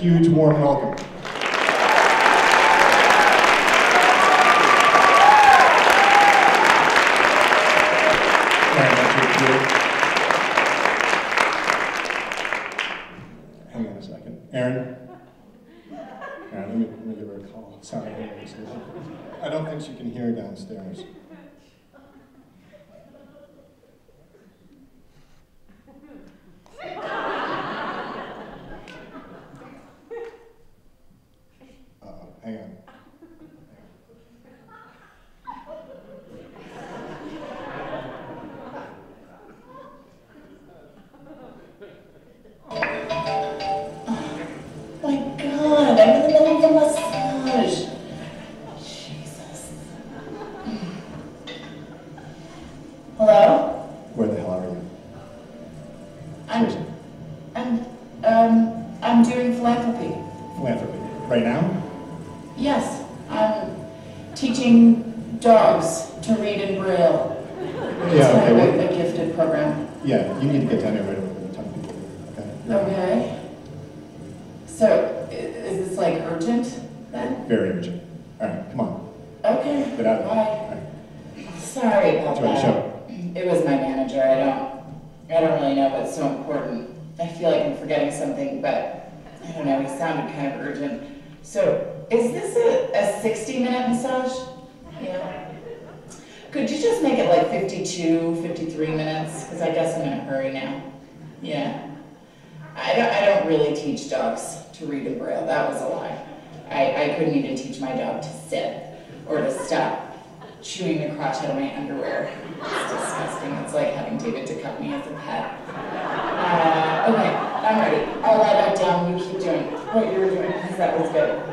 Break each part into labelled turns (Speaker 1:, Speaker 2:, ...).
Speaker 1: huge warm welcome. Hang on a second. Erin? Let me give her a call. Sorry. I don't think she can hear downstairs. Hang on.
Speaker 2: My God, I'm in the middle of a massage. Jesus. Hello?
Speaker 1: Where the hell are you?
Speaker 2: I'm doing philanthropy.
Speaker 1: Philanthropy. Right now?
Speaker 2: Yes, I'm teaching dogs to read in Braille.
Speaker 1: Yeah,
Speaker 2: it's
Speaker 1: okay.
Speaker 2: kind of a gifted program.
Speaker 1: Yeah, you need to get down there right away with a ton of people. Okay?
Speaker 2: Okay. So, is this like urgent then?
Speaker 1: Very urgent. All right, come on.
Speaker 2: Okay.
Speaker 1: Get out of there.
Speaker 2: Bye.
Speaker 1: All right.
Speaker 2: Sorry about
Speaker 1: Enjoy the
Speaker 2: that.
Speaker 1: show.
Speaker 2: It was my manager. I don't really know what's so important. I feel like I'm forgetting something, but I don't know. He sounded kind of urgent. So, is this a 60-minute massage? Yeah. Could you just make it like 52, 53 minutes? Because I guess I'm in a hurry now. Yeah. I don't really teach dogs to read in Braille. That was a lie. I couldn't even teach my dog to sit or to stop chewing the crotch out of my underwear. It's disgusting. It's like having David to cut me as a pet. Okay, I'm ready. I'll lie back down. You keep doing what you were doing because that was good.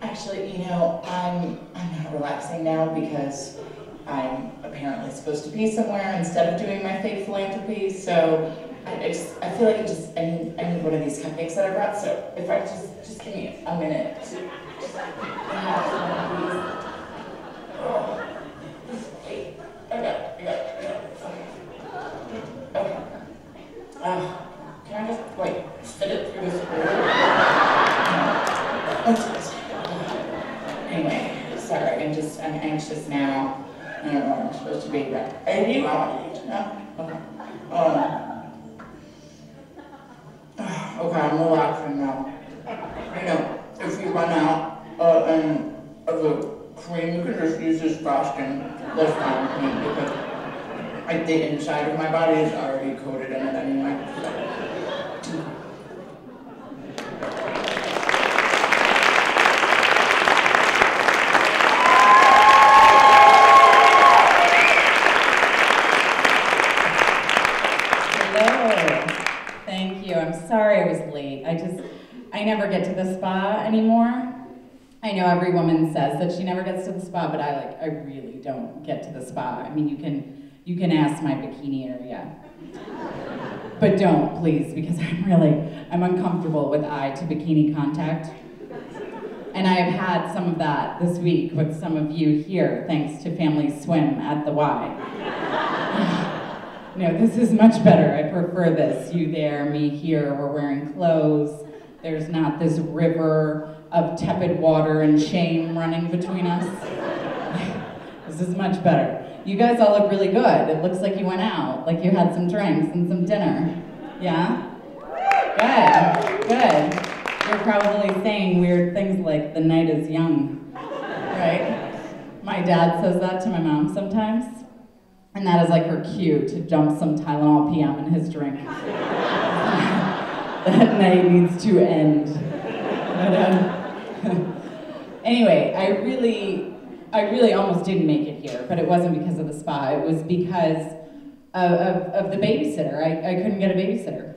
Speaker 2: Actually, you know, I'm not relaxing now because I'm apparently supposed to be somewhere instead of doing my fake philanthropy. So I feel like I need one of these cupcakes that I brought. So if I just give me a minute. Oh, wait. I got it. Okay. Can I just spit it through this hole? Anyway, sorry. I'm anxious now. I don't know what I'm supposed to be, but are you on? Okay. Okay, I'm relaxing now. You know, if you run out of the cream, you could just use this frosting this time because like the inside of my body is already coated in it anyway.
Speaker 3: Sorry I was late. I never get to the spa anymore. I know every woman says that she never gets to the spa, but I really don't get to the spa. I mean, you can ask my bikini area. But don't, please, because I'm uncomfortable with eye to bikini contact. And I have had some of that this week with some of you here, thanks to Family Swim at the Y. No, this is much better. I prefer this. You there, me here, we're wearing clothes. There's not this river of tepid water and shame running between us. This is much better. You guys all look really good. It looks like you went out, like you had some drinks and some dinner. Yeah? Good. You're probably saying weird things like, the night is young, right? My dad says that to my mom sometimes. And that is like her cue to dump some Tylenol PM in his drink. That night needs to end. But, anyway, I really almost didn't make it here, but it wasn't because of the spa. It was because of the babysitter. I couldn't get a babysitter.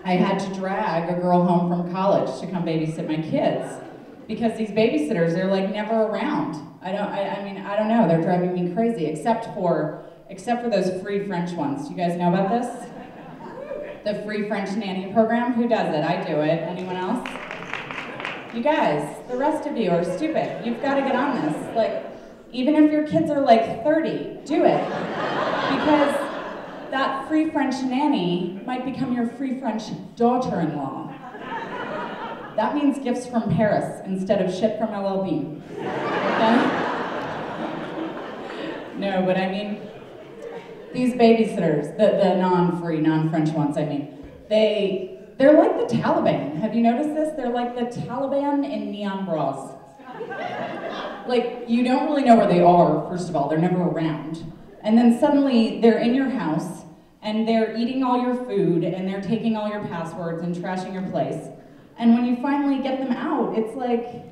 Speaker 3: I had to drag a girl home from college to come babysit my kids because these babysitters, they're like never around. I don't know, they're driving me crazy, except for those free French ones. Do you guys know about this? The free French nanny program? Who does it? I do it. Anyone else? You guys, the rest of you are stupid. You've got to get on this. Like, even if your kids are like 30, do it. Because that free French nanny might become your free French daughter-in-law. that means gifts from Paris instead of shit from LL Bean. Okay? No, but I mean, these babysitters, the non-free, non-French ones, I mean, they're like the Taliban. Have you noticed this? They're like the Taliban in neon bras. Like, you don't really know where they are, first of all, they're never around. And then suddenly, they're in your house, and they're eating all your food, and they're taking all your passwords and trashing your place. And when you finally get them out, it's like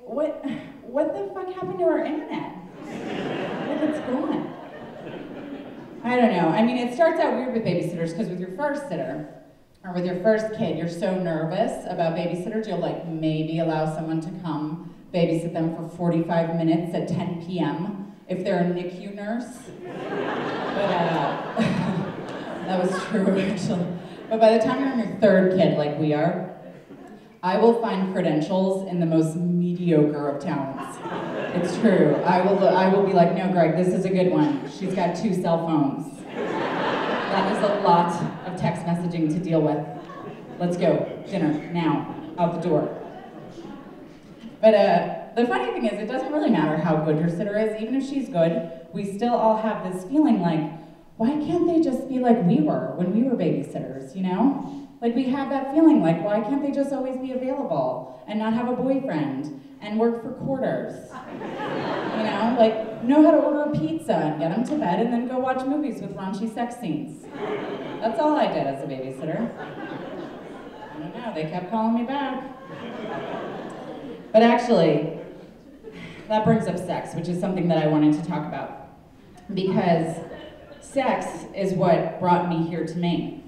Speaker 3: what the fuck happened to our internet? Like, it's gone. I don't know. I mean, it starts out weird with babysitters, because with your first sitter, or with your first kid, you're so nervous about babysitters, you'll like maybe allow someone to come babysit them for 45 minutes at 10 p.m. if they're a NICU nurse. But that was true, actually. But by the time you're on your third kid, like we are, I will find credentials in the most mediocre of towns. It's true. I will be like, no, Greg, this is a good one. She's got 2 cell phones. That is a lot of text messaging to deal with. Let's go. Dinner, now. Out the door. But the funny thing is, it doesn't really matter how good your sitter is. Even if she's good, we still all have this feeling like, why can't they just be like we were when we were babysitters, you know? Like, we have that feeling like, why can't they just always be available and not have a boyfriend and work for quarters? You know, like, know how to order a pizza and get them to bed and then go watch movies with raunchy sex scenes. That's all I did as a babysitter. I don't know, they kept calling me back. But actually, that brings up sex, which is something that I wanted to talk about. Because sex is what brought me here to Maine.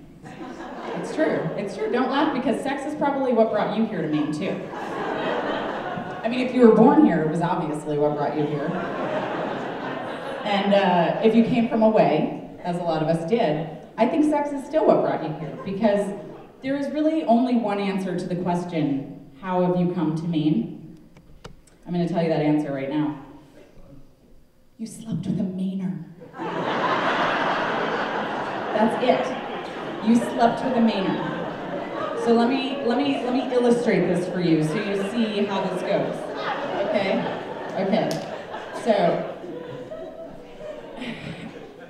Speaker 3: It's true, it's true. Don't laugh, because sex is probably what brought you here to Maine, too. I mean, if you were born here, it was obviously what brought you here. And if you came from away, as a lot of us did, I think sex is still what brought you here, because there is really only one answer to the question, how have you come to Maine? I'm going to tell you that answer right now. You slept with a Mainer. That's it. You slept with a Mainer. So let me illustrate this for you so you see how this goes. Okay? Okay. So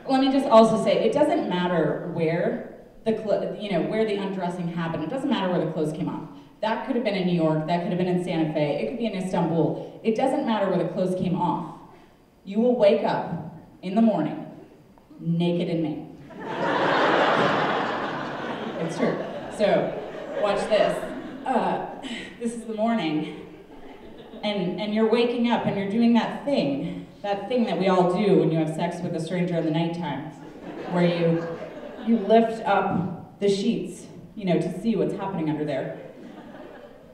Speaker 3: let me just also say, it doesn't matter where where the undressing happened. It doesn't matter where the clothes came off. That could have been in New York, that could have been in Santa Fe, it could be in Istanbul. It doesn't matter where the clothes came off. You will wake up in the morning naked in Maine. It's true. So, watch this. This is the morning, and you're waking up and you're doing that thing that we all do when you have sex with a stranger in the nighttime, where you lift up the sheets, to see what's happening under there.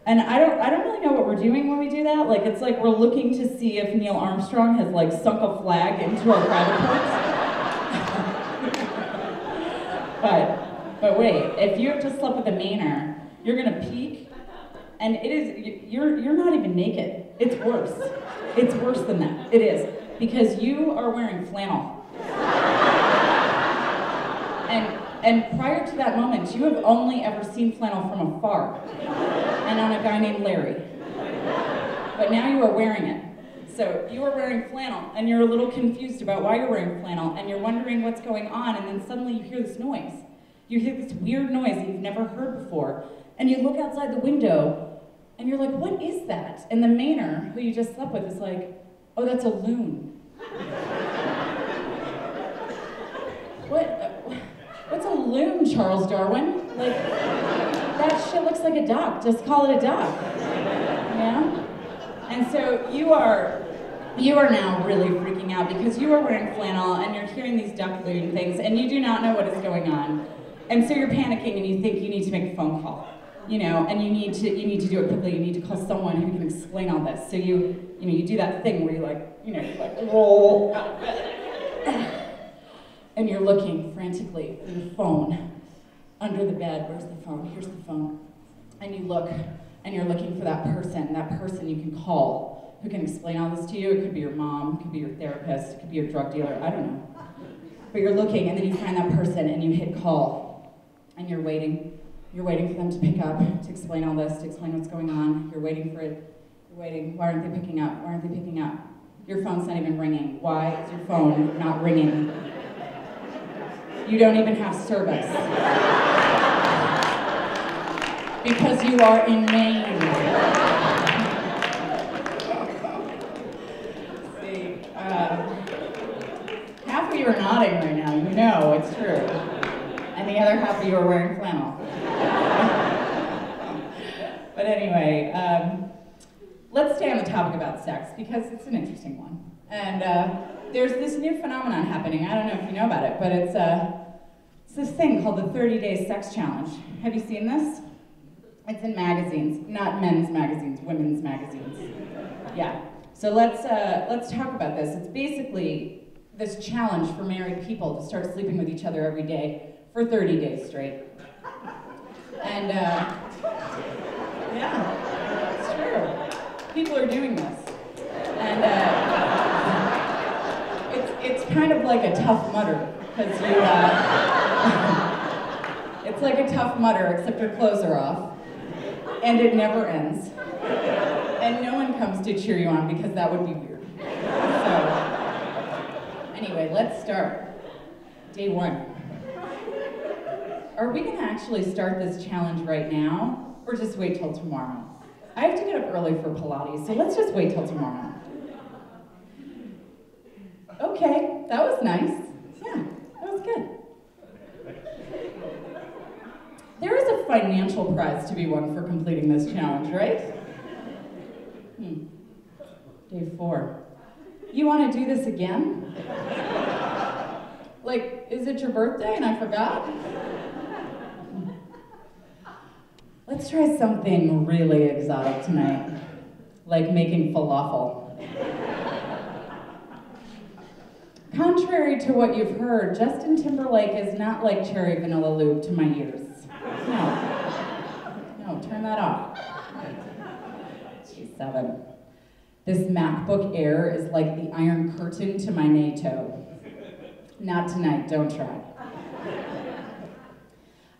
Speaker 3: And I don't really know what we're doing when we do that. Like, it's like we're looking to see if Neil Armstrong has like sunk a flag into our private parts. But wait, if you have just slept with a Mainer, you're gonna peek, and you're not even naked. It's worse. It's worse than that. It is, because you are wearing flannel. And prior to that moment, you have only ever seen flannel from afar, and on a guy named Larry. But now you are wearing it. So you are wearing flannel, and you're a little confused about why you're wearing flannel, and you're wondering what's going on, and then suddenly you hear this noise. You hear this weird noise that you've never heard before, and you look outside the window, and you're like, what is that? And the Mainer, who you just slept with, is like, oh, that's a loon. What's a loon, Charles Darwin? Like, that shit looks like a duck. Just call it a duck. Yeah? And so you are now really freaking out, because you are wearing flannel and you're hearing these duck loon things and you do not know what is going on. And so you're panicking and you think you need to make a phone call, and you need to do it quickly. You need to call someone who can explain all this. So you do that thing where you roll out of bed. And you're looking frantically for the phone under the bed. Where's the phone? Here's the phone. And you look, and you're looking for that person you can call who can explain all this to you. It could be your mom, it could be your therapist, it could be your drug dealer, I don't know. But you're looking, and then you find that person, and you hit call, and you're waiting, You're waiting for them to pick up, to explain all this, to explain what's going on. You're waiting for it. You're waiting. Why aren't they picking up? Why aren't they picking up? Your phone's not even ringing. Why is your phone not ringing? You don't even have service. Because you are in Maine. See, half of you are nodding right now. You know it's true. And the other half of you are wearing flannel. But anyway, let's stay on the topic about sex because it's an interesting one. And there's this new phenomenon happening. I don't know if you know about it, but it's this thing called the 30-day sex challenge. Have you seen this? It's in magazines, not men's magazines, women's magazines. Yeah. So let's talk about this. It's basically this challenge for married people to start sleeping with each other every day for 30 days straight. And yeah, it's true. People are doing this. And it's kind of like a Tough Mudder, because you, it's like a Tough Mudder, except your clothes are off. And it never ends. And no one comes to cheer you on because that would be weird. So, anyway, let's start. Day 1. Are we gonna actually start this challenge right now, or just wait till tomorrow? I have to get up early for Pilates, so let's just wait till tomorrow. Okay, that was nice. Yeah, that was good. There is a financial prize to be won for completing this challenge, right? Day 4. You want to do this again? Like, is it your birthday and I forgot? Let's try something really exotic tonight, like making falafel. Contrary to what you've heard, Justin Timberlake is not like cherry vanilla lube to my ears. No, turn that off. G7. This MacBook Air is like the Iron Curtain to my NATO. Not tonight, don't try.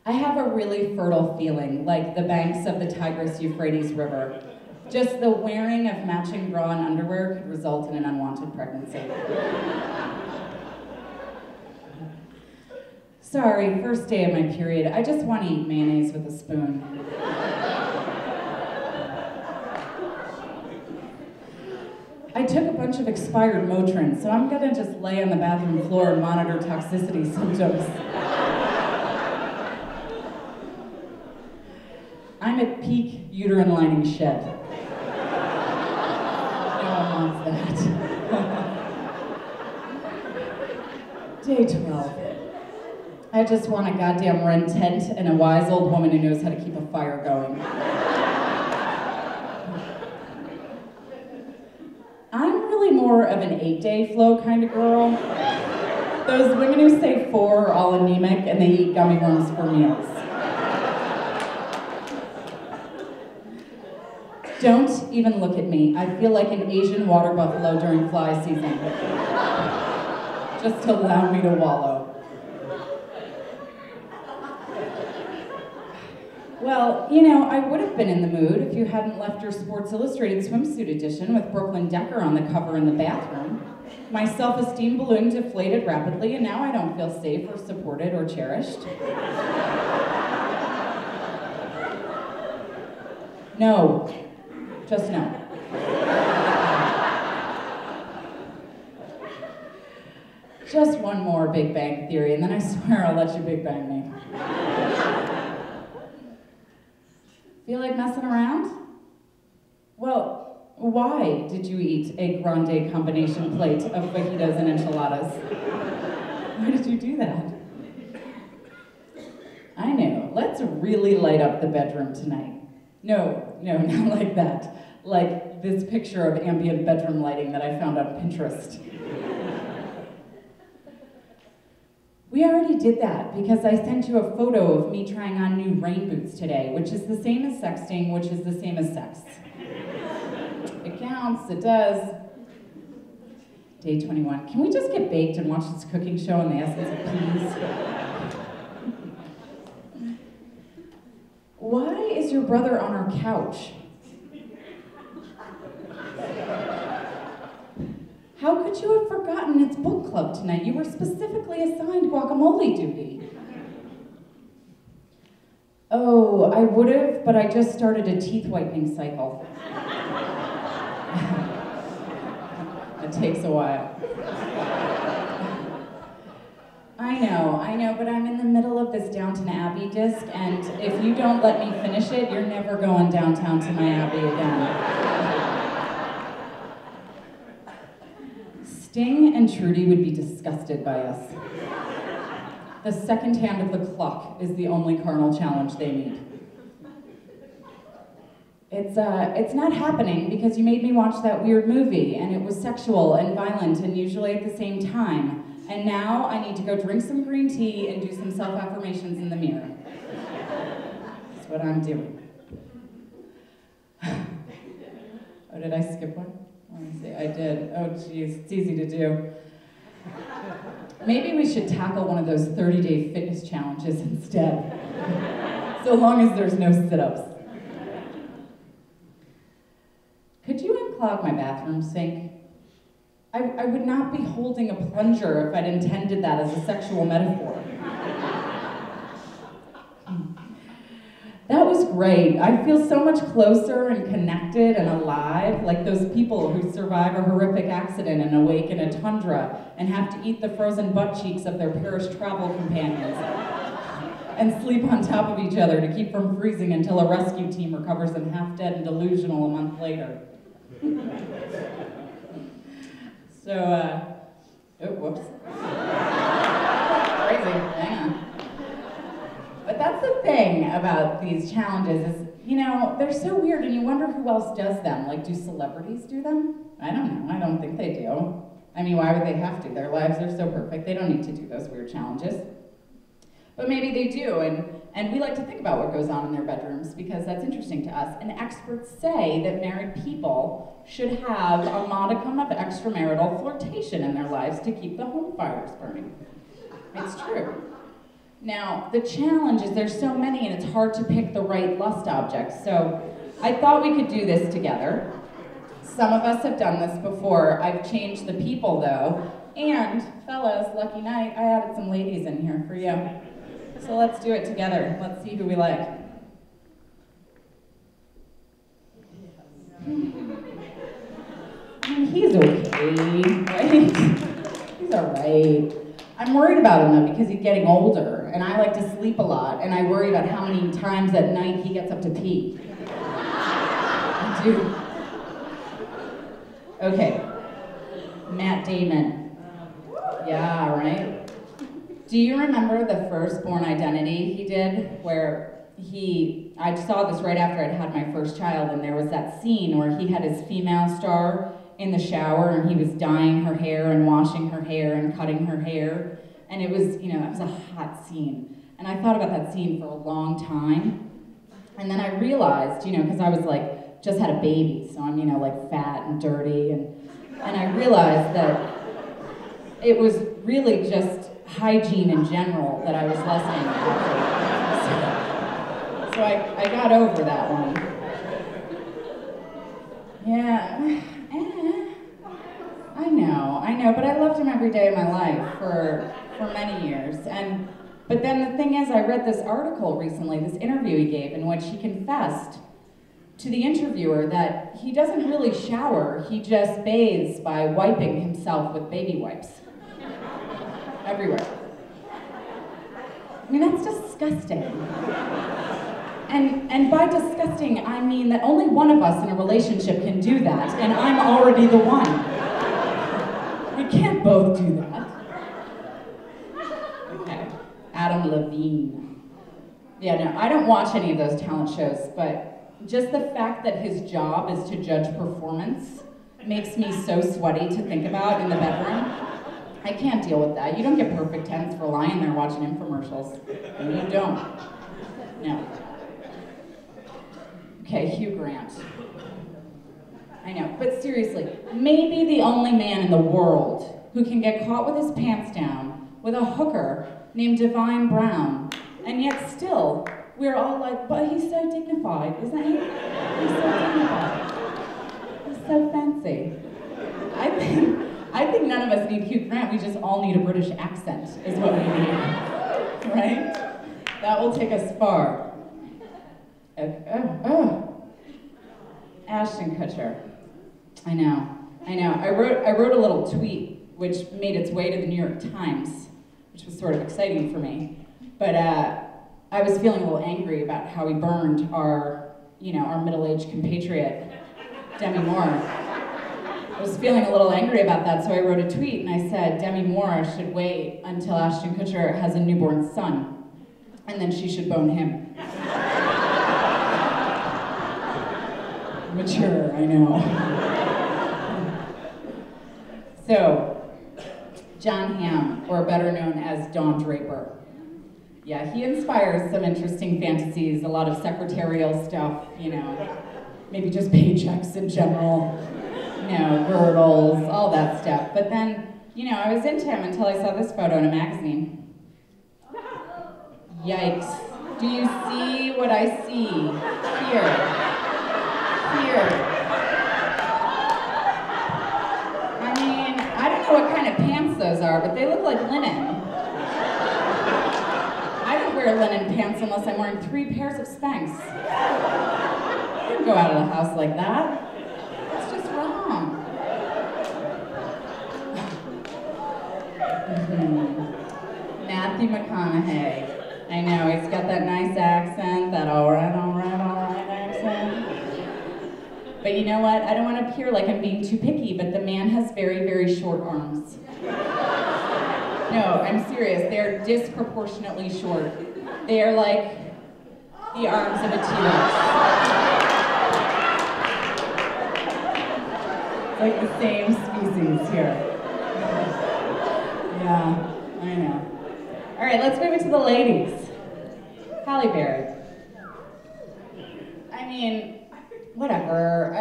Speaker 3: I have a really fertile feeling, like the banks of the Tigris-Euphrates River. Just the wearing of matching bra and underwear could result in an unwanted pregnancy. Sorry, first day of my period. I just want to eat mayonnaise with a spoon. I took a bunch of expired Motrin, so I'm gonna just lay on the bathroom floor and monitor toxicity symptoms. I'm at peak uterine lining shed. No one wants that. Day 12. I just want a goddamn rent tent and a wise old woman who knows how to keep a fire going. I'm really more of an 8-day flow kind of girl. Those women who say 4 are all anemic and they eat gummy worms for meals. Don't even look at me. I feel like an Asian water buffalo during fly season. Just allow me to wallow. Well, you know, I would have been in the mood if you hadn't left your Sports Illustrated swimsuit edition with Brooklyn Decker on the cover in the bathroom. My self-esteem balloon deflated rapidly, and now I don't feel safe or supported or cherished. No. Just no. Just one more Big Bang Theory, and then I swear I'll let you Big Bang me. Feel like messing around? Well, why did you eat a grande combination plate of fajitas and enchiladas? Why did you do that? I know. Let's really light up the bedroom tonight. No, not like that. Like this picture of ambient bedroom lighting that I found on Pinterest. We already did that because I sent you a photo of me trying on new rain boots today, which is the same as sexting, which is the same as sex. It counts, it does. Day 21. Can we just get baked and watch this cooking show on the essence of peas? Why is your brother on our couch? How could you have forgotten it's book club tonight? You were specifically assigned guacamole duty. Oh, I would have, but I just started a teeth whitening cycle. It takes a while. I know, but I'm in the middle of this Downton Abbey disc, and if you don't let me finish it, you're never going downtown to my Abbey again. Sting and Trudy would be disgusted by us. The second hand of the clock is the only carnal challenge they need. It's not happening because you made me watch that weird movie, and it was sexual and violent, and usually at the same time. And now I need to go drink some green tea and do some self-affirmations in the mirror. That's what I'm doing. Oh, did I skip one? Let me see, I did. Oh, geez, it's easy to do. Maybe we should tackle one of those 30-day fitness challenges instead. So long as there's no sit-ups. Could you unclog my bathroom sink? I would not be holding a plunger if I'd intended that as a sexual metaphor. That was great. I feel so much closer and connected and alive, like those people who survive a horrific accident and awake in a tundra and have to eat the frozen butt cheeks of their perished travel companions and sleep on top of each other to keep from freezing until a rescue team recovers them half dead and delusional a month later. So, oh, whoops. Crazy, hang on. But that's the thing about these challenges is, you know, they're so weird and you wonder who else does them. Like, do celebrities do them? I don't know, I don't think they do. I mean, why would they have to? Their lives are so perfect, they don't need to do those weird challenges. But maybe they do, and we like to think about what goes on in their bedrooms because that's interesting to us. And experts say that married people should have a modicum of extramarital flirtation in their lives to keep the home fires burning. It's true. Now, the challenge is there's so many and it's hard to pick the right lust objects. So I thought we could do this together. Some of us have done this before. I've changed the people though. And fellas, lucky night, I added some ladies in here for you. So let's do it together. Let's see who we like. I mean, he's okay, right? He's all right. I'm worried about him though because he's getting older and I like to sleep a lot and I worry about how many times at night he gets up to pee. I do. Okay, Matt Damon. Yeah, right? Do you remember the Firstborn Identity he did where I saw this right after I'd had my first child and there was that scene where he had his female star in the shower and he was dyeing her hair and washing her hair and cutting her hair. And it was, you know, it was a hot scene. And I thought about that scene for a long time. And then I realized, you know, because I was like, just had a baby, so I'm, you know, like fat and dirty. And I realized that it was really just hygiene in general that I was lessening after. So I got over that one. Yeah. I know, but I loved him every day of my life for many years. But then the thing is, I read this article recently, this interview he gave, in which he confessed to the interviewer that he doesn't really shower, he just bathes by wiping himself with baby wipes. Everywhere. I mean, that's disgusting. And by disgusting, I mean that only one of us in a relationship can do that, and I'm already the one. We can't both do that. Okay, Adam Levine. Yeah, no, I don't watch any of those talent shows, but just the fact that his job is to judge performance makes me so sweaty to think about in the bedroom. I can't deal with that. You don't get perfect tens for lying there watching infomercials. And you don't. No. Okay, Hugh Grant. I know, but seriously, maybe the only man in the world who can get caught with his pants down with a hooker named Divine Brown, and yet still we're all like, but he's so dignified, isn't he? He's so dignified. He's so fancy. I think none of us need Hugh Grant, we just all need a British accent, is what we need, right? That will take us far. Ashton Kutcher. I know. I wrote a little tweet which made its way to the New York Times, which was sort of exciting for me. But I was feeling a little angry about how he burned our middle-aged compatriot, Demi Moore. I was feeling a little angry about that, so I wrote a tweet and I said, Demi Moore should wait until Ashton Kutcher has a newborn son, and then she should bone him. Mature, I know. So, John Hamm, or better known as Don Draper. Yeah, he inspires some interesting fantasies, a lot of secretarial stuff, maybe just paychecks in general, girdles, all that stuff. But then, I was into him until I saw this photo in a magazine. Yikes. Do you see what I see? Here. I mean, I don't know what kind of pants those are, but they look like linen. I don't wear linen pants unless I'm wearing 3 pairs of Spanx. I don't go out of the house like that. It's just wrong. Matthew McConaughey. I know, he's got that nice accent, that all right accent. But you know what? I don't want to appear like I'm being too picky, but the man has very, very short arms. No, I'm serious. They're disproportionately short. They are like the arms of a T-Rex. Like the same species here. Yeah, I know. All right, let's move it to the ladies. Halle Berry. I mean, whatever.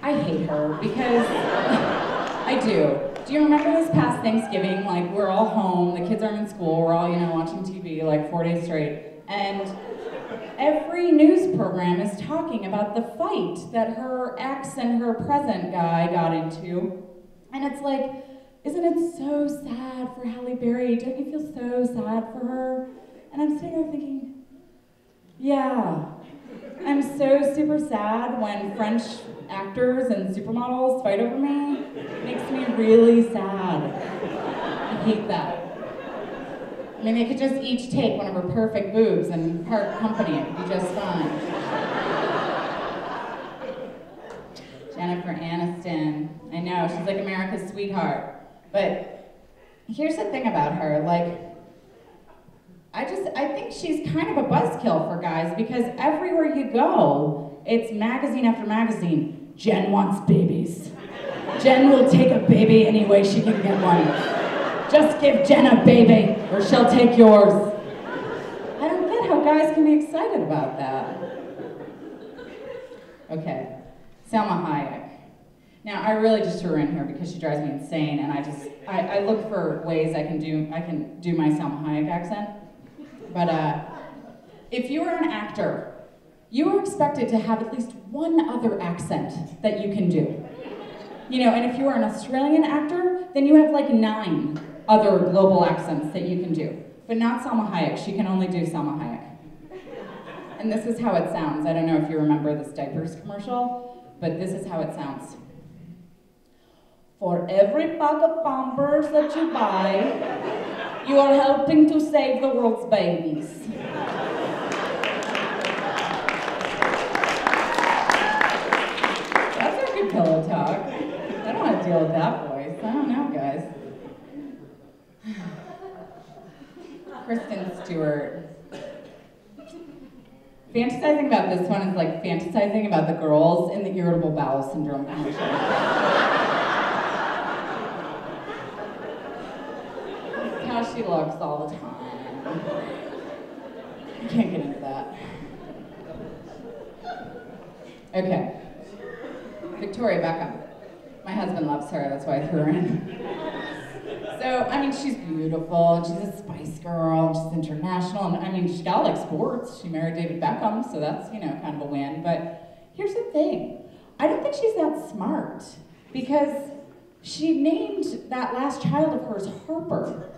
Speaker 3: I hate her because I do. Do you remember this past Thanksgiving? Like, we're all home, the kids aren't in school, we're all, watching TV like 4 days straight, and every news program is talking about the fight that her ex and her present guy got into, and it's like, isn't it so sad for Halle Berry? Don't you feel so sad for her? And I'm sitting there thinking, yeah. I'm so super sad when French actors and supermodels fight over me. It makes me really sad. I hate that. I mean, they could just each take one of her perfect boobs and part company. It would be just fine. Jennifer Aniston. I know, she's like America's sweetheart. But here's the thing about her, like, I think she's kind of a buzzkill for guys because everywhere you go, it's magazine after magazine. Jen wants babies. Jen will take a baby any way she can get one. Just give Jen a baby or she'll take yours. I don't get how guys can be excited about that. Okay, Salma Hayek. Now, I really just threw her in here because she drives me insane, and I look for ways I can do my Salma Hayek accent. But if you are an actor, you are expected to have at least one other accent that you can do. And if you are an Australian actor, then you have like 9 other global accents that you can do. But not Salma Hayek, she can only do Salma Hayek. And this is how it sounds. I don't know if you remember this diapers commercial, but this is how it sounds. For every pack of Pampers that you buy, you are helping to save the world's babies. That's a good pillow talk. I don't want to deal with that voice. I don't know, guys. Kristen Stewart. Fantasizing about this one is like fantasizing about the girls in the irritable bowel syndrome commercial. How she looks all the time. I can't get into that. Okay. Victoria Beckham. My husband loves her, that's why I threw her in. So, I mean, she's beautiful, and she's a Spice Girl, and she's international, and I mean, she got like sports. She married David Beckham, so that's, you know, kind of a win. But here's the thing. I don't think she's that smart, because she named that last child of hers Harper,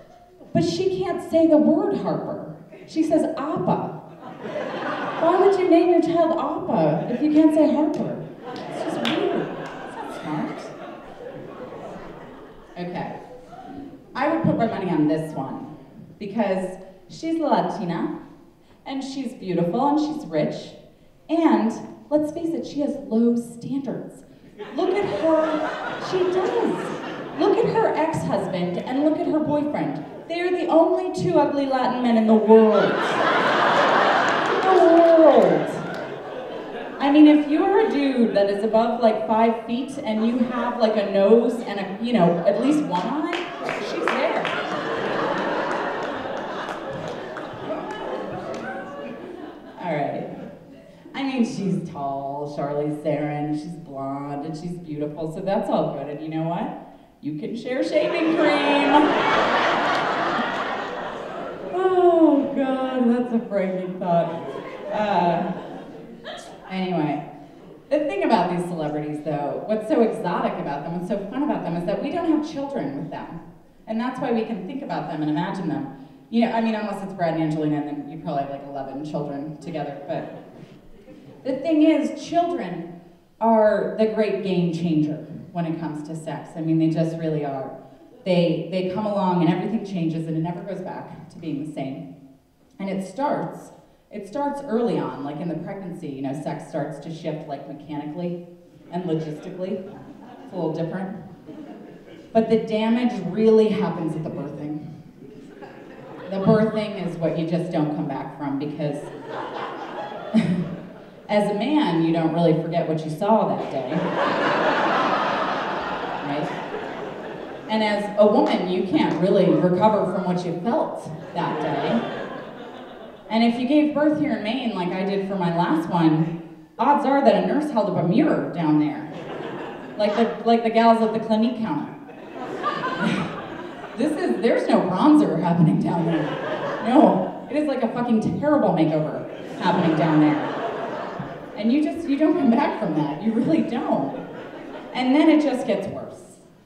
Speaker 3: but she can't say the word Harper. She says Appa. Why would you name your child Appa if you can't say Harper? It's just weird. It's not smart. Okay. I would put my money on this one because she's Latina, and she's beautiful, and she's rich, and let's face it, she has low standards. Look at her, she does. Look at her ex-husband and look at her boyfriend. They are the only two ugly Latin men in the world. I mean, if you are a dude that is above like 5 feet and you have like a nose and a, you know, at least one eye, she's there. All right. I mean, she's tall, Charlize Theron, she's blonde, and she's beautiful, so that's all good. And you know what? You can share shaving cream. Oh, God, that's a frightening thought. Anyway, the thing about these celebrities, though, what's so exotic about them, what's so fun about them, is that we don't have children with them. And that's why we can think about them and imagine them. You know, I mean, unless it's Brad and Angelina, and then you probably have like 11 children together. But the thing is, children are the great game changer when it comes to sex. I mean, they just really are. They come along and everything changes and it never goes back to being the same. And it starts early on, like in the pregnancy, you know, sex starts to shift like mechanically and logistically. It's a little different. But the damage really happens at the birthing. The birthing is what you just don't come back from, because as a man, you don't really forget what you saw that day. Right? And as a woman, you can't really recover from what you felt that day. And if you gave birth here in Maine, like I did for my last one, odds are that a nurse held up a mirror down there. Like the gals at the Clinique counter. There's no bronzer happening down there. No, it is like a fucking terrible makeover happening down there. And you don't come back from that, you really don't. And then it just gets worse.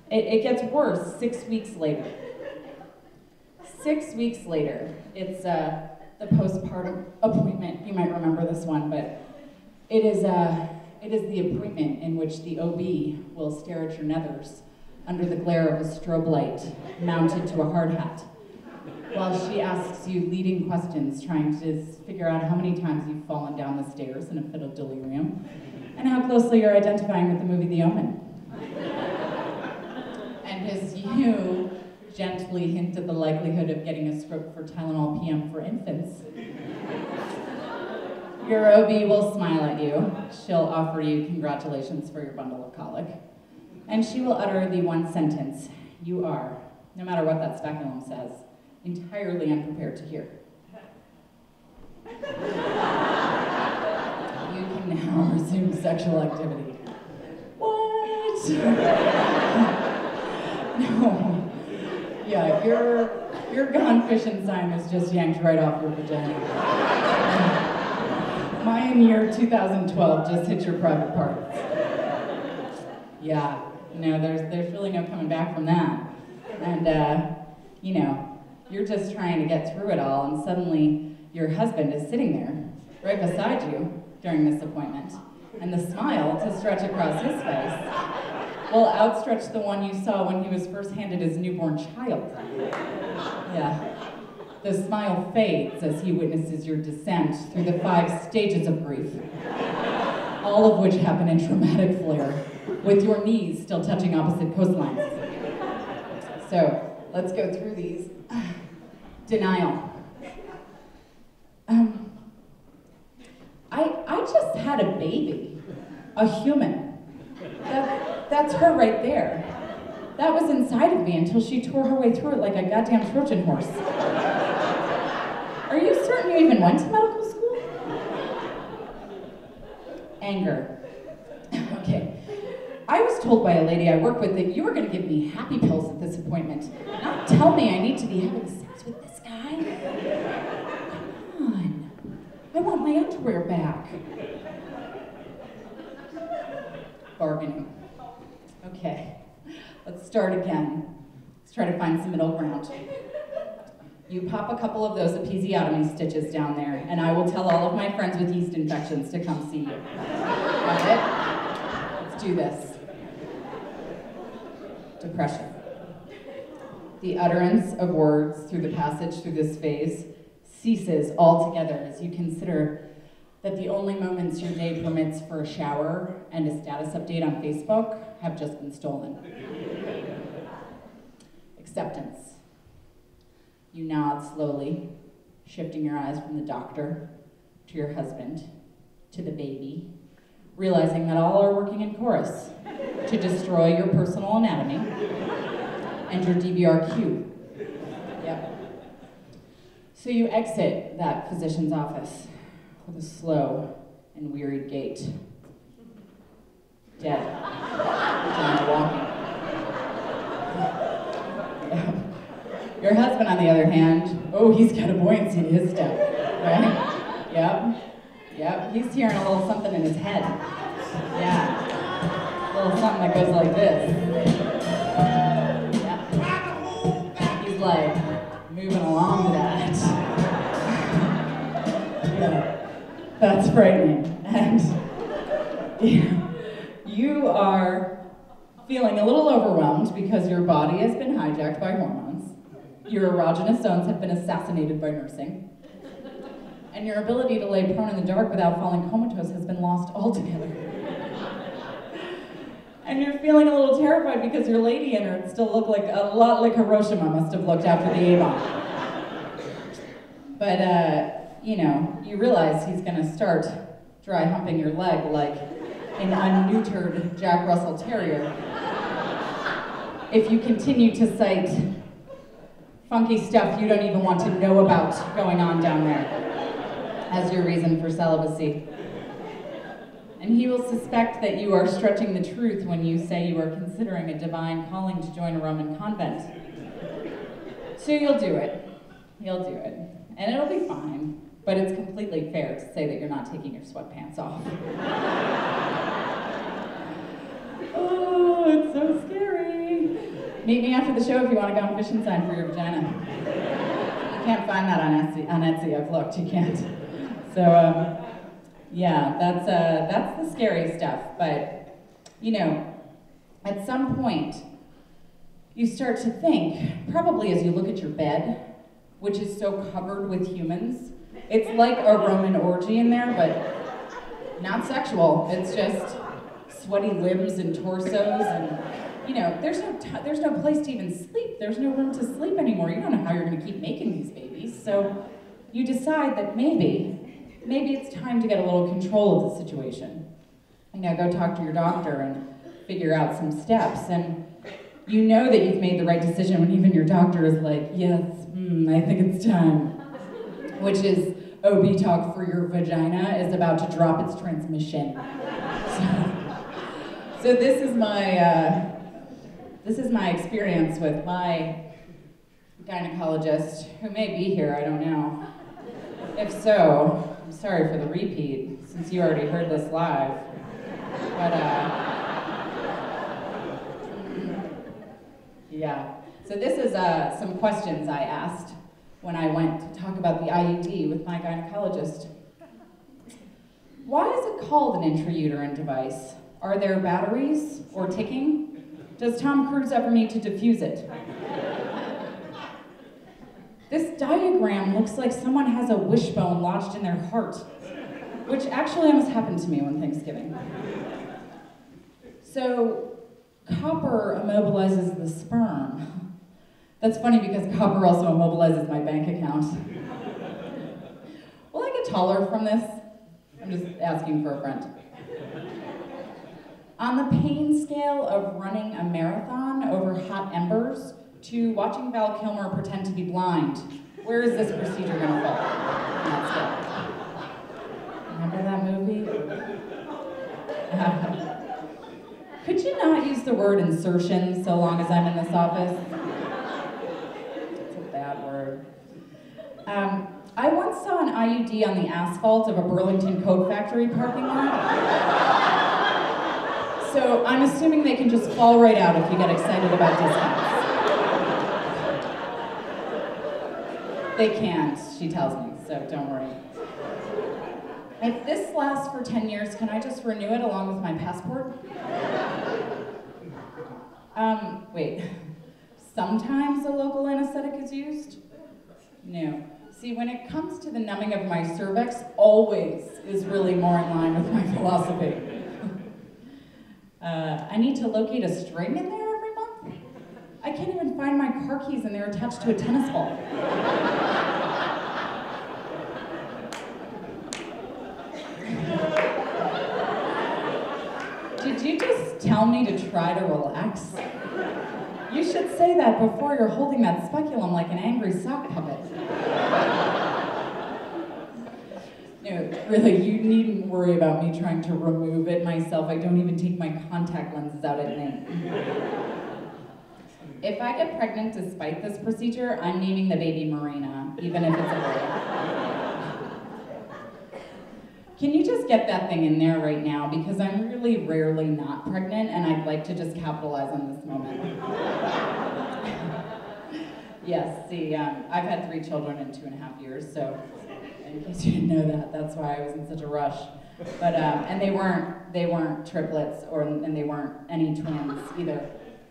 Speaker 3: It gets worse 6 weeks later. 6 weeks later, it's the postpartum appointment. You might remember this one, but it is the appointment in which the OB will stare at your nethers under the glare of a strobe light mounted to a hard hat, while she asks you leading questions, trying to figure out how many times you've fallen down the stairs in a fit of delirium, and how closely you're identifying with the movie The Omen. And as you gently hint at the likelihood of getting a script for Tylenol PM for infants, your OB will smile at you. She'll offer you congratulations for your bundle of colic. And she will utter the one sentence you are, no matter what that speculum says, entirely unprepared to hear. You can now resume sexual activity. What? No. Yeah, your gone fishing sign was just yanked right off your vagina. Mine year 2012 just hit your private parts. Yeah, no, there's really no coming back from that. And, you know, you're just trying to get through it all, and suddenly your husband is sitting there, right beside you during this appointment, and the smile to stretch across his face will outstretch the one you saw when he was first handed his newborn child. Yeah. The smile fades as he witnesses your descent through the 5 stages of grief, all of which happen in traumatic flare, with your knees still touching opposite coastlines. So, let's go through these. Denial. I just had a baby, a human. That's her right there. That was inside of me until she tore her way through it like a goddamn Trojan horse. Are you certain you even went to medical school? Anger. Okay. I was told by a lady I work with that you were going to give me happy pills at this appointment, not tell me I need to be having sex with this guy. Come on. I want my underwear back. Bargaining. Okay, let's start again. Let's try to find some middle ground. You pop a couple of those episiotomy stitches down there, and I will tell all of my friends with yeast infections to come see you. Got it? Let's do this. Depression. The utterance of words through the passage through this phase ceases altogether as you consider that the only moments your day permits for a shower and a status update on Facebook have just been stolen. Acceptance. You nod slowly, shifting your eyes from the doctor to your husband to the baby, realizing that all are working in chorus to destroy your personal anatomy and your DVRQ. Yep. So you exit that physician's office with a slow and wearied gait. Dead. Vagina walking. Yeah. Your husband, on the other hand, oh, he's got a buoyancy in his step, right? Yep, he's hearing a little something in his head. Yeah, a little something that goes like this. Yeah. He's like moving along to that. Yeah, that's frightening. And you are feeling a little overwhelmed because your body has been hijacked by hormones. Your erogenous zones have been assassinated by nursing. And your ability to lay prone in the dark without falling comatose has been lost altogether. And you're feeling a little terrified because your lady innards still look like a lot like Hiroshima must have looked after the A-bomb. But, you realize he's gonna start dry humping your leg like an unneutered Jack Russell Terrier if you continue to cite funky stuff you don't even want to know about going on down there as your reason for celibacy. And he will suspect that you are stretching the truth when you say you are considering a divine calling to join a Roman convent. So you'll do it. You'll do it. And it'll be fine, but it's completely fair to say that you're not taking your sweatpants off. Oh, it's so scary. Meet me after the show if you want to go on fishing sign for your vagina. You can't find that on Etsy. I've looked, you can't. So, yeah, that's the scary stuff. But, at some point, you start to think, probably as you look at your bed, which is so covered with humans, it's like a Roman orgy in there, but not sexual. It's just sweaty limbs and torsos, and there's no place to even sleep. There's no room to sleep anymore. You don't know how you're going to keep making these babies. So you decide that maybe it's time to get a little control of the situation. Go talk to your doctor and figure out some steps. And you know that you've made the right decision when even your doctor is like, yes, I think it's time. Which is, OB talk for your vagina is about to drop its transmission. So this is my experience with my gynecologist, who may be here, I don't know. If so, I'm sorry for the repeat, since you already heard this live. But, yeah. So this is some questions I asked when I went to talk about the IUD with my gynecologist. Why is it called an intrauterine device? Are there batteries or ticking? Does Tom Cruise ever need to defuse it? This diagram looks like someone has a wishbone lodged in their heart, which actually almost happened to me one Thanksgiving. So, copper immobilizes the sperm. That's funny because copper also immobilizes my bank account. Will I get taller from this? I'm just asking for a friend. On the pain scale of running a marathon over hot embers to watching Val Kilmer pretend to be blind, where is this procedure gonna fall on that scale? Remember that movie? Could you not use the word insertion so long as I'm in this office? It's a bad word. I once saw an IUD on the asphalt of a Burlington coat factory parking lot. So I'm assuming they can just fall right out if you get excited about discounts. They can't, she tells me, so don't worry. If this lasts for 10 years, can I just renew it along with my passport? Wait. Sometimes a local anesthetic is used? No. See, when it comes to the numbing of my cervix, always is really more in line with my philosophy. I need to locate a string in there every month? I can't even find my car keys and they're attached to a tennis ball. Did you just tell me to try to relax? You should say that before you're holding that speculum like an angry sock puppet. No, really, you needn't worry about me trying to remove it myself. I don't even take my contact lenses out at night. If I get pregnant despite this procedure, I'm naming the baby Marina, even if it's a boy. Can you just get that thing in there right now? Because I'm really rarely not pregnant, and I'd like to just capitalize on this moment. Yes, see, I've had 3 children in 2.5 years, so in case you didn't know that, that's why I was in such a rush. But and they weren't triplets, and they weren't any twins either.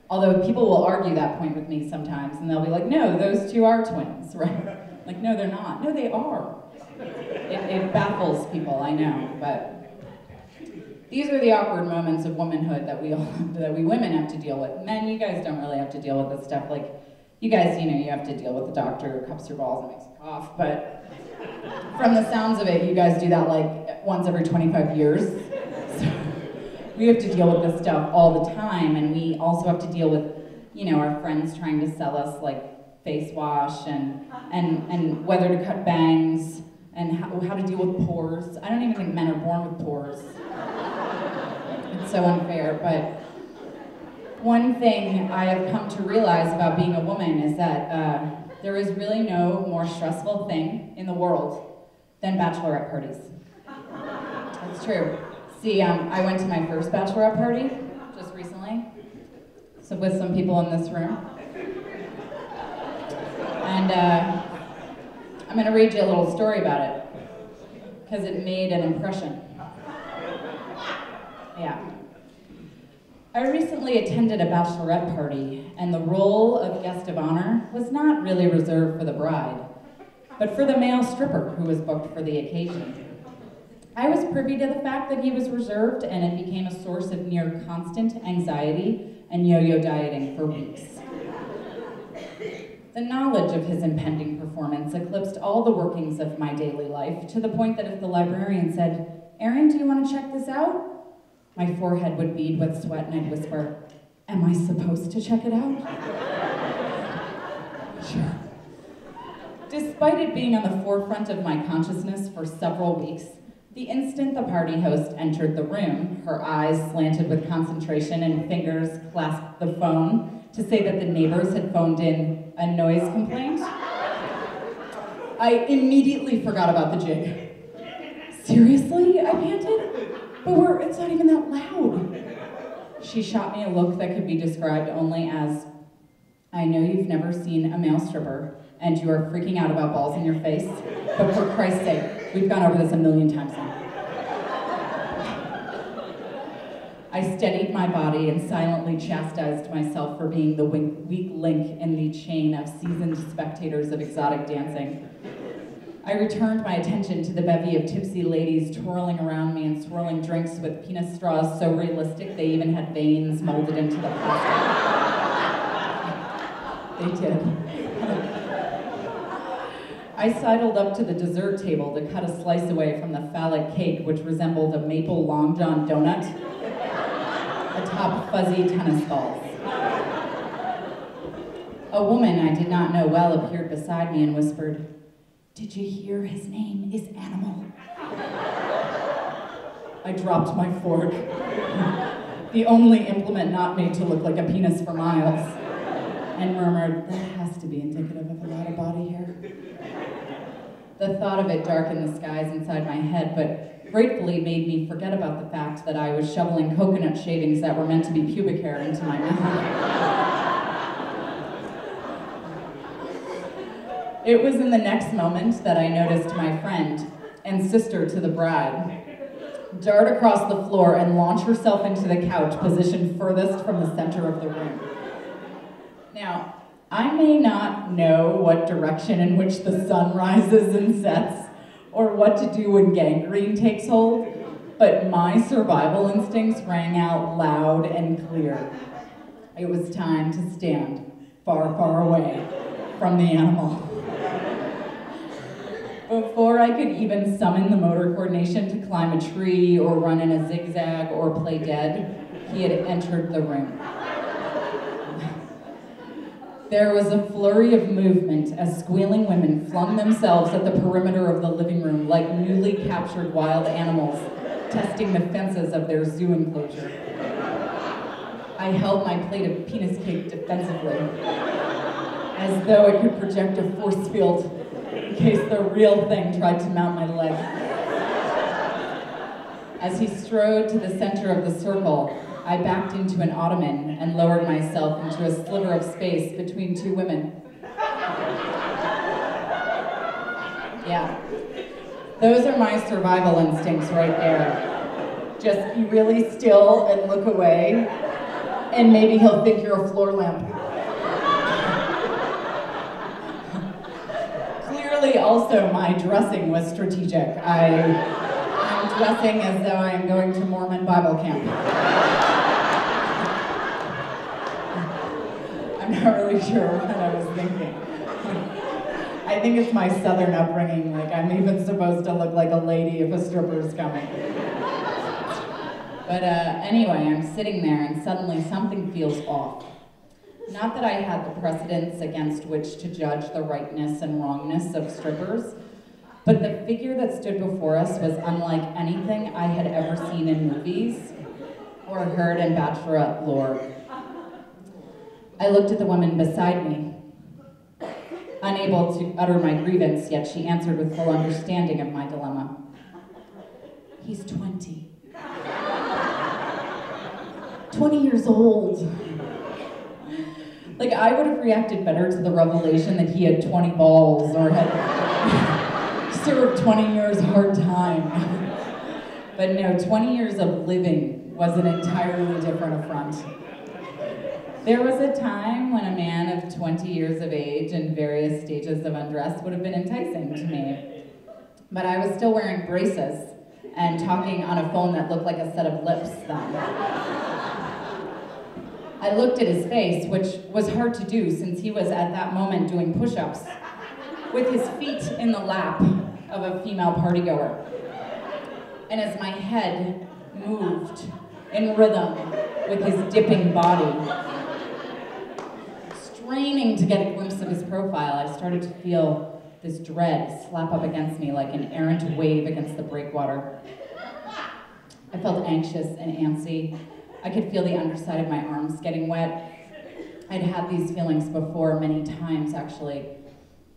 Speaker 3: Although people will argue that point with me sometimes, and they'll be like, "No, those 2 are twins, right?" Like, no, they're not. No, they are. It baffles people, I know, but these are the awkward moments of womanhood that we women have to deal with. Men, you guys don't really have to deal with this stuff. Like, you guys, you have to deal with the doctor who cups your balls and makes you cough, but from the sounds of it, you guys do that like once every 25 years. So we have to deal with this stuff all the time, and we also have to deal with, our friends trying to sell us like face wash and whether to cut bangs and how to deal with pores. I don't even think men are born with pores. It's so unfair, but one thing I have come to realize about being a woman is that there is really no more stressful thing in the world than bachelorette parties. That's true. See, I went to my first bachelorette party just recently, so with some people in this room. And I'm going to read you a little story about it, because it made an impression. Yeah. I recently attended a bachelorette party, and the role of guest of honor was not really reserved for the bride, but for the male stripper who was booked for the occasion. I was privy to the fact that he was reserved, and it became a source of near constant anxiety and yo-yo dieting for weeks. The knowledge of his impending performance eclipsed all the workings of my daily life, to the point that if the librarian said, "Erin, do you want to check this out?" my forehead would bead with sweat and I'd whisper, "Am I supposed to check it out?" Sure. Despite it being on the forefront of my consciousness for several weeks, the instant the party host entered the room, her eyes slanted with concentration and fingers clasped the phone to say that the neighbors had phoned in a noise complaint, I immediately forgot about the jig. "Seriously?" I panted. "But it's not even that loud." She shot me a look that could be described only as, "I know you've never seen a male stripper, and you are freaking out about balls in your face, but for Christ's sake, we've gone over this a million times now." I steadied my body and silently chastised myself for being the weak link in the chain of seasoned spectators of exotic dancing. I returned my attention to the bevy of tipsy ladies twirling around me and swirling drinks with penis straws so realistic they even had veins molded into the plastic. They did. I sidled up to the dessert table to cut a slice away from the phallic cake, which resembled a maple Long John donut atop fuzzy tennis balls. A woman I did not know well appeared beside me and whispered, "Did you hear his name is Animal?" I dropped my fork. the only implement not made to look like a penis for miles, and murmured, "That has to be indicative of a lot of body hair." The thought of it darkened the skies inside my head, but gratefully made me forget about the fact that I was shoveling coconut shavings that were meant to be pubic hair into my mouth. It was in the next moment that I noticed my friend and sister to the bride dart across the floor and launch herself into the couch positioned furthest from the center of the room. Now, I may not know what direction in which the sun rises and sets, or what to do when gangrene takes hold, but my survival instincts rang out loud and clear. It was time to stand far, far away from the animal. Before I could even summon the motor coordination to climb a tree or run in a zigzag or play dead, he had entered the room. There was a flurry of movement as squealing women flung themselves at the perimeter of the living room like newly captured wild animals, testing the fences of their zoo enclosure. I held my plate of penis cake defensively, as though it could project a force field in case the real thing tried to mount my leg. As he strode to the center of the circle, I backed into an ottoman and lowered myself into a sliver of space between two women. Yeah, those are my survival instincts right there. Just be really still and look away, and maybe he'll think you're a floor lamp. Clearly also my dressing was strategic. I'm dressing as though I am going to Mormon Bible camp. I'm not really sure what I was thinking. I think it's my southern upbringing, like I'm even supposed to look like a lady if a stripper's coming. But anyway, I'm sitting there and suddenly something feels off. Not that I had the precedents against which to judge the rightness and wrongness of strippers, but the figure that stood before us was unlike anything I had ever seen in movies or heard in Bachelorette lore. I looked at the woman beside me, unable to utter my grievance, yet she answered with full understanding of my dilemma. He's 20. 20 years old. Like, I would have reacted better to the revelation that he had 20 balls or had served 20 years hard time. But no, 20 years of living was an entirely different affront. There was a time when a man of 20 years of age and various stages of undress would have been enticing to me. But I was still wearing braces and talking on a phone that looked like a set of lips then. I looked at his face, which was hard to do since he was at that moment doing push-ups with his feet in the lap of a female partygoer. And as my head moved in rhythm with his dipping body, straining to get a glimpse of his profile, I started to feel this dread slap up against me like an errant wave against the breakwater. I felt anxious and antsy. I could feel the underside of my arms getting wet. I'd had these feelings before many times, actually.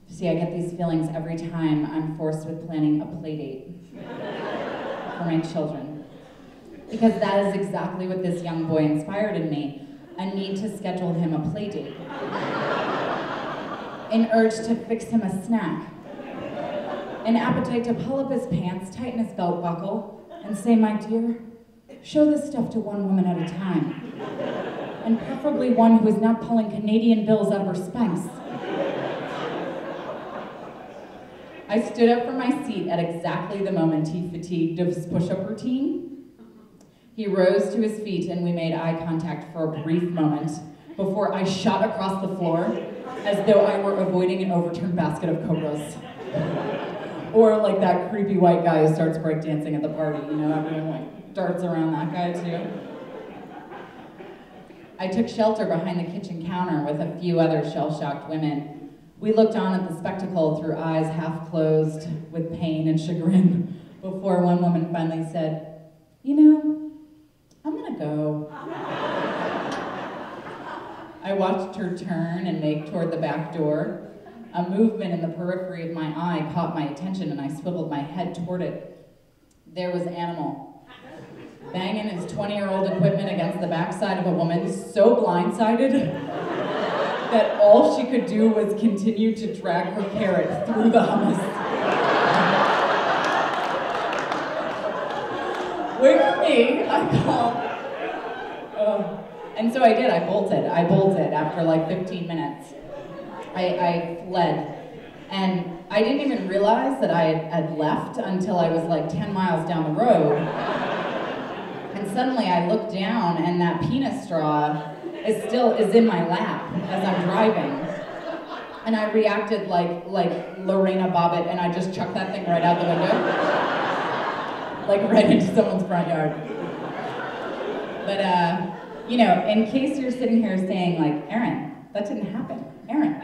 Speaker 3: See, I get these feelings every time I'm forced with planning a play date for my children. Because that is exactly what this young boy inspired in me, a need to schedule him a play date. An urge to fix him a snack. An appetite to pull up his pants, tighten his belt buckle, and say, "My dear, show this stuff to one woman at a time. And preferably one who is not pulling Canadian bills out of her spanks." I stood up from my seat at exactly the moment he fatigued of his push-up routine. He rose to his feet and we made eye contact for a brief moment before I shot across the floor as though I were avoiding an overturned basket of cobras. Or like that creepy white guy who starts breakdancing at the party, you know, everyone like darts around that guy too. I took shelter behind the kitchen counter with a few other shell-shocked women. We looked on at the spectacle through eyes half closed with pain and chagrin before one woman finally said, "You know, I'm gonna go." I watched her turn and make toward the back door. A movement in the periphery of my eye caught my attention and I swiveled my head toward it. There was Animal, banging his 20-year-old equipment against the backside of a woman, so blindsided that all she could do was continue to drag her carrot through the hummus. Wait for me, I called. And so I did, I bolted after like 15 minutes. I fled. And I didn't even realize that I had left until I was like 10 miles down the road. And suddenly I looked down and that penis straw is in my lap as I'm driving. And I reacted like Lorena Bobbitt and I just chucked that thing right out the window. Like right into someone's front yard. But you know, in case you're sitting here saying like, Erin, that didn't happen. Erin,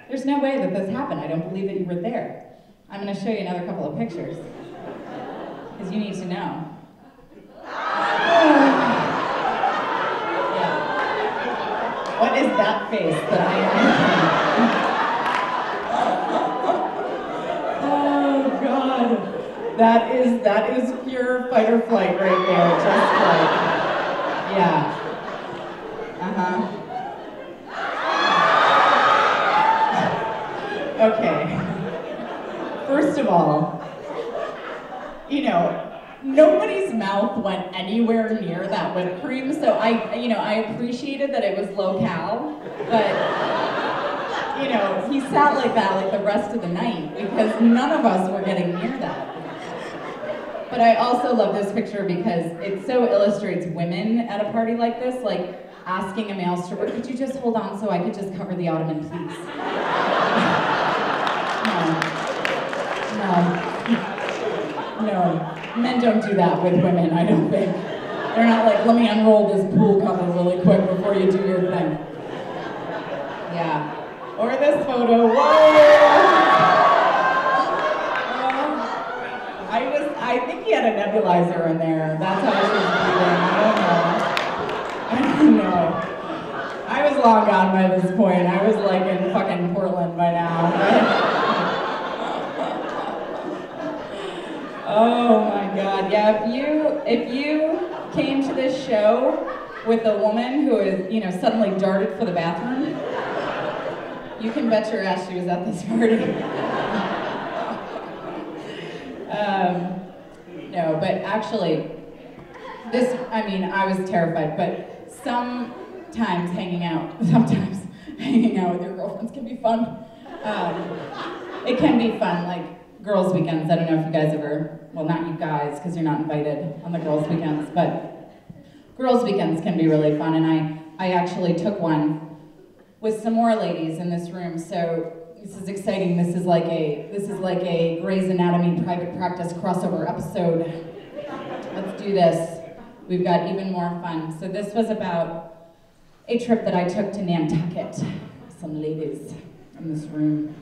Speaker 3: there's no way that this happened. I don't believe that you were there. I'm gonna show you another couple of pictures. Because you need to know. Yeah. What is that face that I am making? Oh God. That is pure fight or flight right there. Just like, yeah. Okay. First of all, you know, nobody's mouth went anywhere near that whipped cream, so I appreciated that it was low-cal, but, you know, he sat like that like the rest of the night because none of us were getting near that. But I also love this picture because it so illustrates women at a party like this, like asking a male stripper, could you just hold on so I could just cover the ottoman, please? No, men don't do that with women, I don't think. They're not like, let me unroll this pool cover really quick before you do your thing. Yeah. Or this photo, whoa! I think he had a nebulizer in there. That's how she was breathing, I don't know. I was long gone by this point. I was like in fucking Portland by now. Oh my God, yeah, if you came to this show with a woman who is, you know, suddenly darted for the bathroom, you can bet your ass she was at this party. No, but actually, I was terrified, but sometimes hanging out with your girlfriends can be fun. It can be fun, like girls' weekends. I don't know if you guys ever, well, not you guys, because you're not invited on the girls' weekends, but girls' weekends can be really fun, and I actually took one with some more ladies in this room, so this is exciting. This is like a Grey's Anatomy private practice crossover episode. Let's do this. We've got even more fun. So this was about a trip that I took to Nantucket. Some ladies in this room.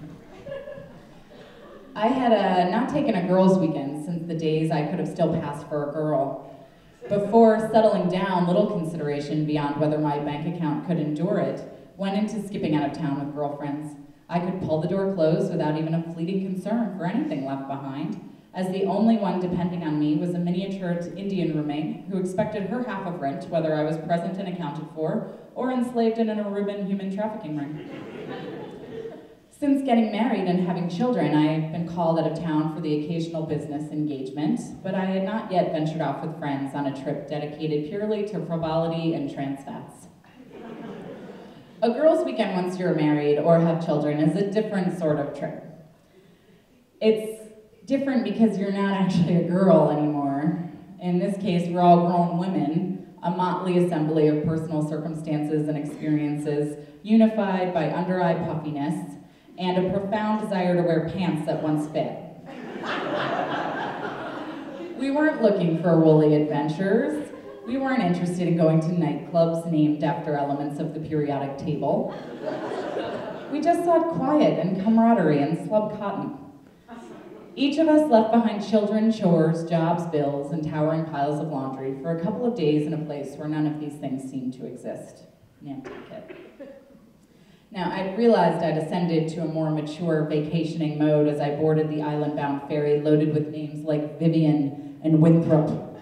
Speaker 3: I had not taken a girls' weekend since the days I could have still passed for a girl. Before settling down, little consideration beyond whether my bank account could endure it went into skipping out of town with girlfriends. I could pull the door closed without even a fleeting concern for anything left behind, as the only one depending on me was a miniature Indian roommate who expected her half of rent whether I was present and accounted for, or enslaved in an Aruban human trafficking ring. Since getting married and having children, I had been called out of town for the occasional business engagement, but I had not yet ventured off with friends on a trip dedicated purely to frivolity and trans fats. A girls' weekend once you're married or have children is a different sort of trip. It's different because you're not actually a girl anymore. In this case, we're all grown women, a motley assembly of personal circumstances and experiences, unified by under-eye puffiness and a profound desire to wear pants that once fit. We weren't looking for woolly adventures. We weren't interested in going to nightclubs named after elements of the periodic table. We just sought quiet and camaraderie and slub cotton. Each of us left behind children, chores, jobs, bills, and towering piles of laundry for a couple of days in a place where none of these things seemed to exist, Nantucket. Now, I realized I'd ascended to a more mature vacationing mode as I boarded the island-bound ferry loaded with names like Vivian and Winthrop.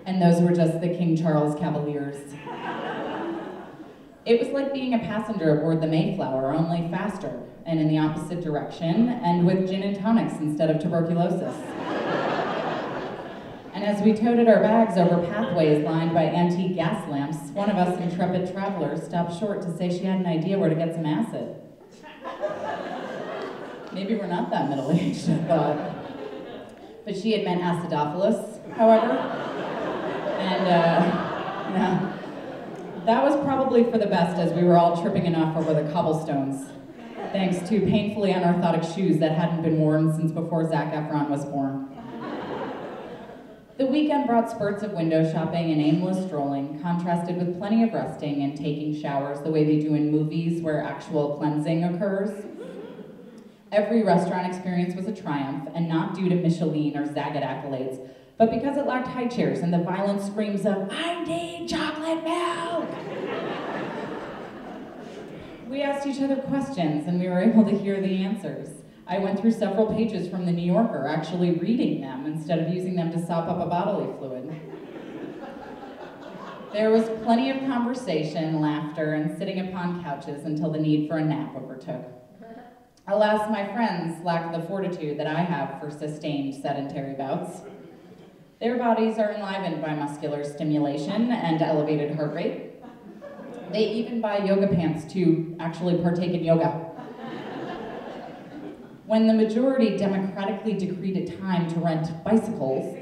Speaker 3: And those were just the King Charles Cavaliers. It was like being a passenger aboard the Mayflower, only faster, and in the opposite direction, and with gin and tonics instead of tuberculosis. And as we toted our bags over pathways lined by antique gas lamps, one of us intrepid travelers stopped short to say she had an idea where to get some acid. Maybe we're not that middle-aged, I thought. But she had meant acidophilus, however. And, yeah. That was probably for the best, as we were all tripping enough over the cobblestones, thanks to painfully unorthodox shoes that hadn't been worn since before Zac Efron was born. The weekend brought spurts of window shopping and aimless strolling, contrasted with plenty of resting and taking showers the way they do in movies where actual cleansing occurs. Every restaurant experience was a triumph, and not due to Michelin or Zagat accolades, but because it lacked high chairs and the violent screams of, "I need chocolate milk!" We asked each other questions, and we were able to hear the answers. I went through several pages from The New Yorker, actually reading them instead of using them to sop up a bodily fluid. There was plenty of conversation, laughter, and sitting upon couches until the need for a nap overtook. Alas, my friends lacked the fortitude that I have for sustained sedentary bouts. Their bodies are enlivened by muscular stimulation and elevated heart rate. They even buy yoga pants to actually partake in yoga. When the majority democratically decreed it time to rent bicycles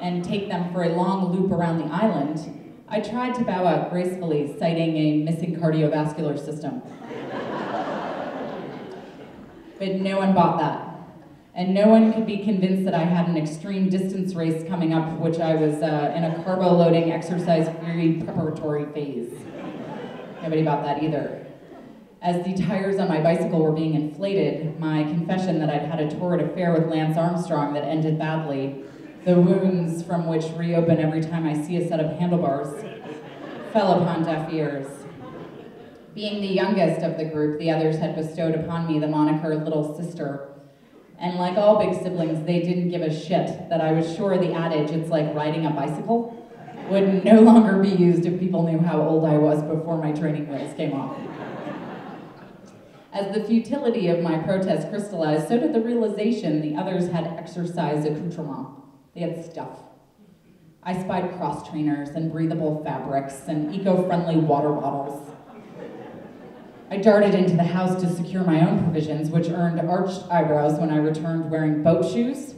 Speaker 3: and take them for a long loop around the island, I tried to bow out gracefully, citing a missing cardiovascular system. But no one bought that. And no one could be convinced that I had an extreme distance race coming up, which I was in a carbo-loading, exercise-free preparatory phase. Nobody bought that either. As the tires on my bicycle were being inflated, my confession that I'd had a torrid affair with Lance Armstrong that ended badly, the wounds from which reopen every time I see a set of handlebars, fell upon deaf ears. Being the youngest of the group, the others had bestowed upon me the moniker Little Sister. And like all big siblings, they didn't give a shit that I was sure the adage, "it's like riding a bicycle," would no longer be used if people knew how old I was before my training wheels came off. As the futility of my protest crystallized, so did the realization the others had exercise accoutrement. They had stuff. I spied cross trainers and breathable fabrics and eco-friendly water bottles. I darted into the house to secure my own provisions, which earned arched eyebrows when I returned wearing boat shoes,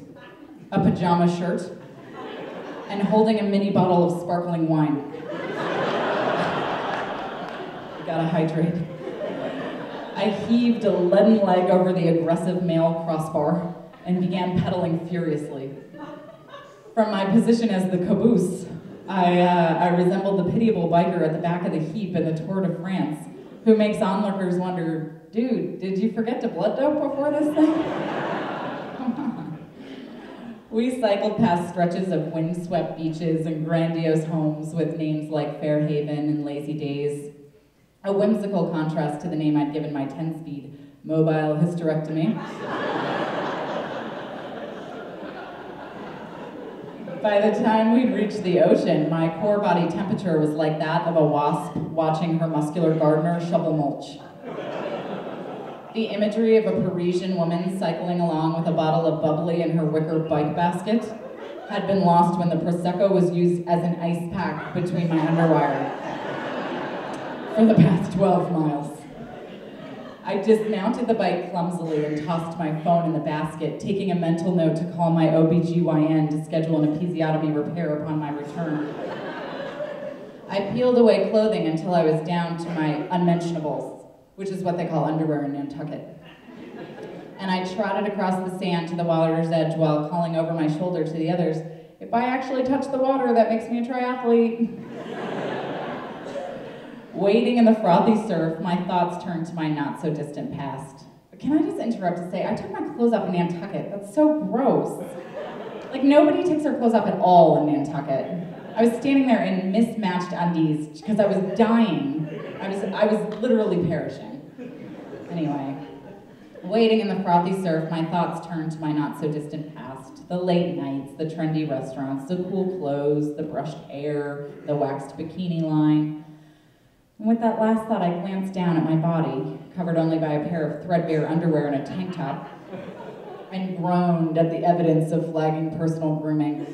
Speaker 3: a pajama shirt, and holding a mini bottle of sparkling wine. Gotta hydrate. I heaved a leaden leg over the aggressive male crossbar and began pedaling furiously. From my position as the caboose, I resembled the pitiable biker at the back of the heap in the Tour de France, who makes onlookers wonder, dude, did you forget to blood dope before this thing? Come on. We cycled past stretches of windswept beaches and grandiose homes with names like Fairhaven and Lazy Days, a whimsical contrast to the name I'd given my 10-speed, Mobile Hysterectomy. By the time we'd reached the ocean, my core body temperature was like that of a wasp watching her muscular gardener shovel mulch. The imagery of a Parisian woman cycling along with a bottle of bubbly in her wicker bike basket had been lost when the Prosecco was used as an ice pack between my underwire for the past 12 miles. I dismounted the bike clumsily and tossed my phone in the basket, taking a mental note to call my OBGYN to schedule an episiotomy repair upon my return. I peeled away clothing until I was down to my unmentionables, which is what they call underwear in Nantucket. And I trotted across the sand to the water's edge while calling over my shoulder to the others, "If I actually touch the water, that makes me a triathlete." Wading in the frothy surf, my thoughts turned to my not-so-distant past. But can I just interrupt to say, I took my clothes off in Nantucket. That's so gross. Like, nobody takes their clothes off at all in Nantucket. I was standing there in mismatched undies because I was dying. I was literally perishing. Anyway, waiting in the frothy surf, my thoughts turned to my not-so-distant past. The late nights, the trendy restaurants, the cool clothes, the brushed hair, the waxed bikini line. And with that last thought, I glanced down at my body, covered only by a pair of threadbare underwear and a tank top, and groaned at the evidence of flagging personal grooming.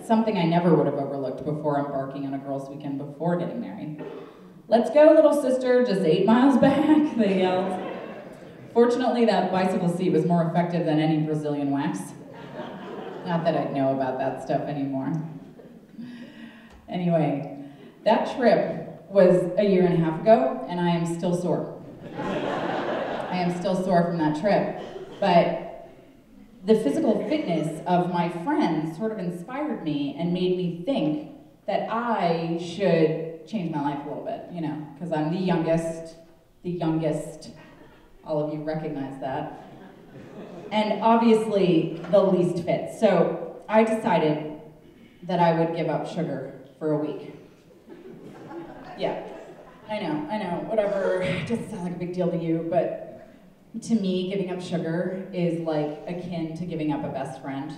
Speaker 3: Something I never would have overlooked before embarking on a girls' weekend before getting married. "Let's go, little sister, just 8 miles back," they yelled. Fortunately, that bicycle seat was more effective than any Brazilian wax. Not that I'd know about that stuff anymore. Anyway, that trip was a year and a half ago, and I am still sore. I am still sore from that trip. But the physical fitness of my friends sort of inspired me and made me think that I should change my life a little bit, you know, because I'm the youngest. All of you recognize that. And obviously the least fit. So I decided that I would give up sugar for a week. Yeah, I know, whatever. It doesn't sound like a big deal to you, but to me, giving up sugar is like akin to giving up a best friend.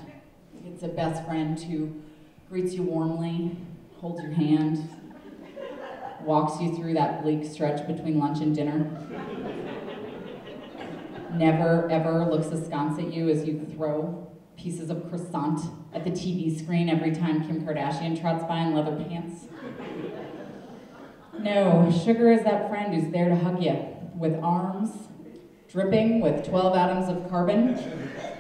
Speaker 3: It's a best friend who greets you warmly, holds your hand, walks you through that bleak stretch between lunch and dinner. Never, ever looks askance at you as you throw pieces of croissant at the TV screen every time Kim Kardashian trots by in leather pants. No, sugar is that friend who's there to hug you with arms dripping with 12 atoms of carbon,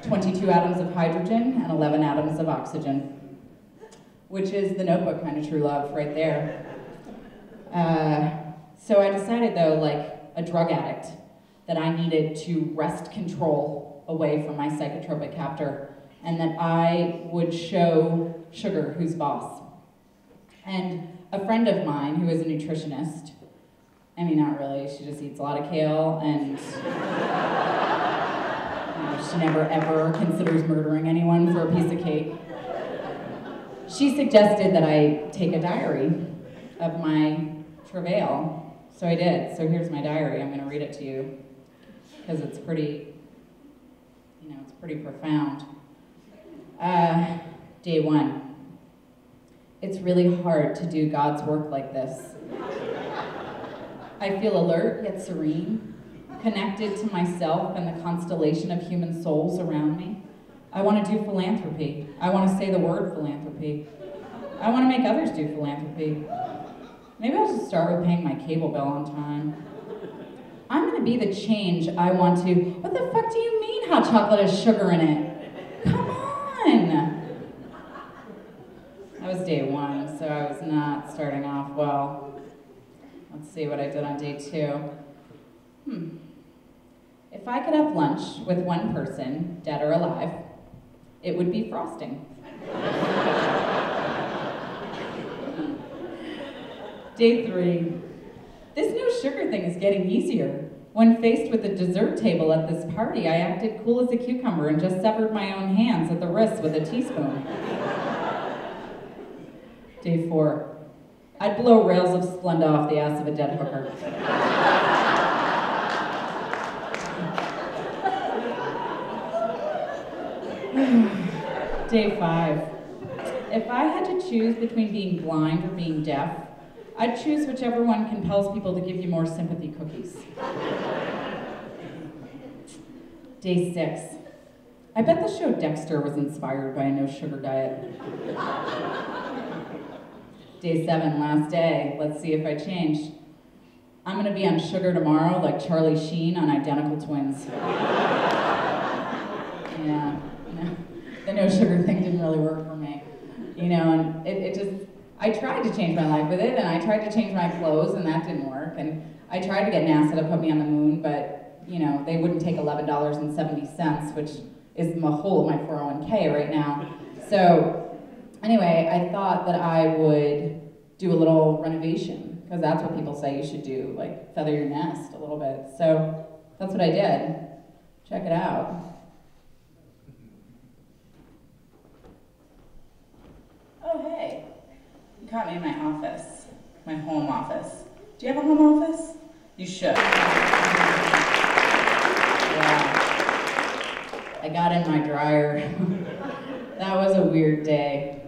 Speaker 3: 22 atoms of hydrogen, and 11 atoms of oxygen, which is the Notebook kind of true love right there. So I decided, though, like a drug addict, that I needed to wrest control away from my psychotropic captor, and that I would show sugar who's boss. And a friend of mine who is a nutritionist, I mean, not really, she just eats a lot of kale, and she never ever considers murdering anyone for a piece of cake. She suggested that I take a diary of my travail. So I did. So here's my diary. I'm going to read it to you because it's pretty, it's pretty profound. Day 1. It's really hard to do God's work like this. I feel alert yet serene, connected to myself and the constellation of human souls around me. I want to do philanthropy. I want to say the word philanthropy. I want to make others do philanthropy. Maybe I'll just start with paying my cable bill on time. I'm going to be the change I want to. What the fuck do you mean hot chocolate has sugar in it? Come on! That was day 1, so I was not starting off well. Let's see what I did on day 2. If I could have lunch with one person, dead or alive, it would be frosting. Day 3. This no sugar thing is getting easier. When faced with the dessert table at this party, I acted cool as a cucumber and just severed my own hands at the wrist with a teaspoon. Day 4. I'd blow rails of Splenda off the ass of a dead hooker. Day 5. If I had to choose between being blind or being deaf, I'd choose whichever one compels people to give you more sympathy cookies. Day 6. I bet the show Dexter was inspired by a no-sugar diet. Day 7, last day. Let's see if I changed. I'm gonna be on sugar tomorrow like Charlie Sheen on Identical Twins. Yeah, no, the no sugar thing didn't really work for me. And it just, I tried to change my life with it, and I tried to change my clothes, and that didn't work. And I tried to get NASA to put me on the moon, but, they wouldn't take $11.70, which is the whole of my 401k right now. So anyway, I thought that I would do a little renovation, because that's what people say you should do, like feather your nest a little bit. So that's what I did. Check it out. Oh, hey. You caught me in my office, my home office. Do you have a home office? You should. Yeah. I got in my dryer. That was a weird day.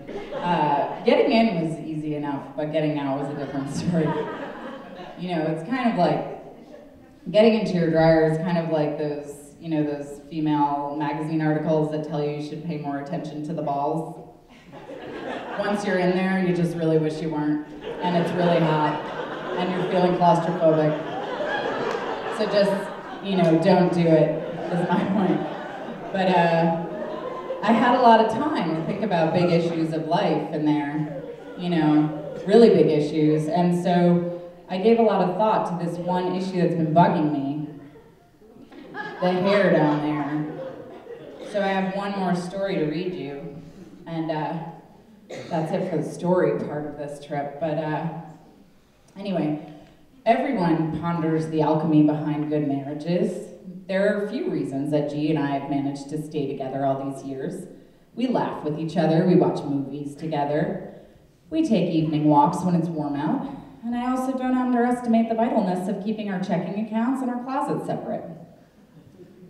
Speaker 3: Getting in was easy enough, but getting out was a different story. You know, it's kind of like, getting into your dryer is kind of like those, you know, those female magazine articles that tell you should pay more attention to the balls. Once you're in there, you just really wish you weren't, and it's really hot, and you're feeling claustrophobic. So just, you know, don't do it, is my point. But I had a lot of time to think about big issues of life in there, you know, really big issues. And so I gave a lot of thought to this one issue that's been bugging me, the hair down there. So I have one more story to read you, and that's it for the story part of this trip. But anyway, everyone ponders the alchemy behind good marriages. There are a few reasons that G and I have managed to stay together all these years. We laugh with each other, we watch movies together, we take evening walks when it's warm out, and I also don't underestimate the vitalness of keeping our checking accounts and our closets separate.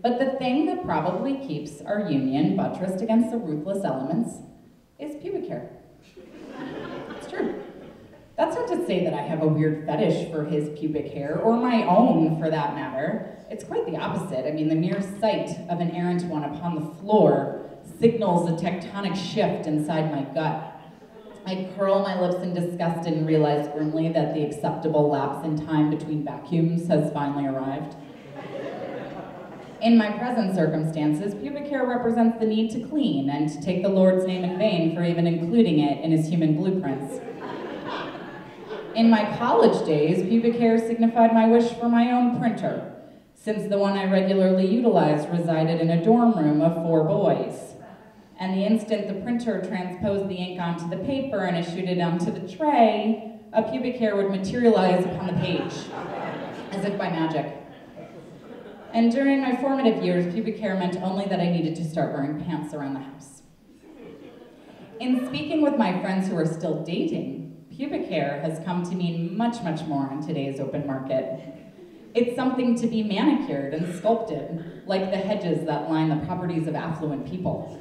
Speaker 3: But the thing that probably keeps our union buttressed against the ruthless elements is pubic hair. It's true. That's not to say that I have a weird fetish for his pubic hair, or my own for that matter. It's quite the opposite. I mean, the mere sight of an errant one upon the floor signals a tectonic shift inside my gut. I curl my lips in disgust and realize grimly that the acceptable lapse in time between vacuums has finally arrived. In my present circumstances, pubic hair represents the need to clean and to take the Lord's name in vain for even including it in his human blueprints. In my college days, pubic hair signified my wish for my own printer, since the one I regularly utilized resided in a dorm room of 4 boys. And the instant the printer transposed the ink onto the paper and issued it onto the tray, a pubic hair would materialize upon the page, as if by magic. And during my formative years, pubic hair meant only that I needed to start wearing pants around the house. In speaking with my friends who are still dating, pubic hair has come to mean much, much more in today's open market. It's something to be manicured and sculpted, like the hedges that line the properties of affluent people.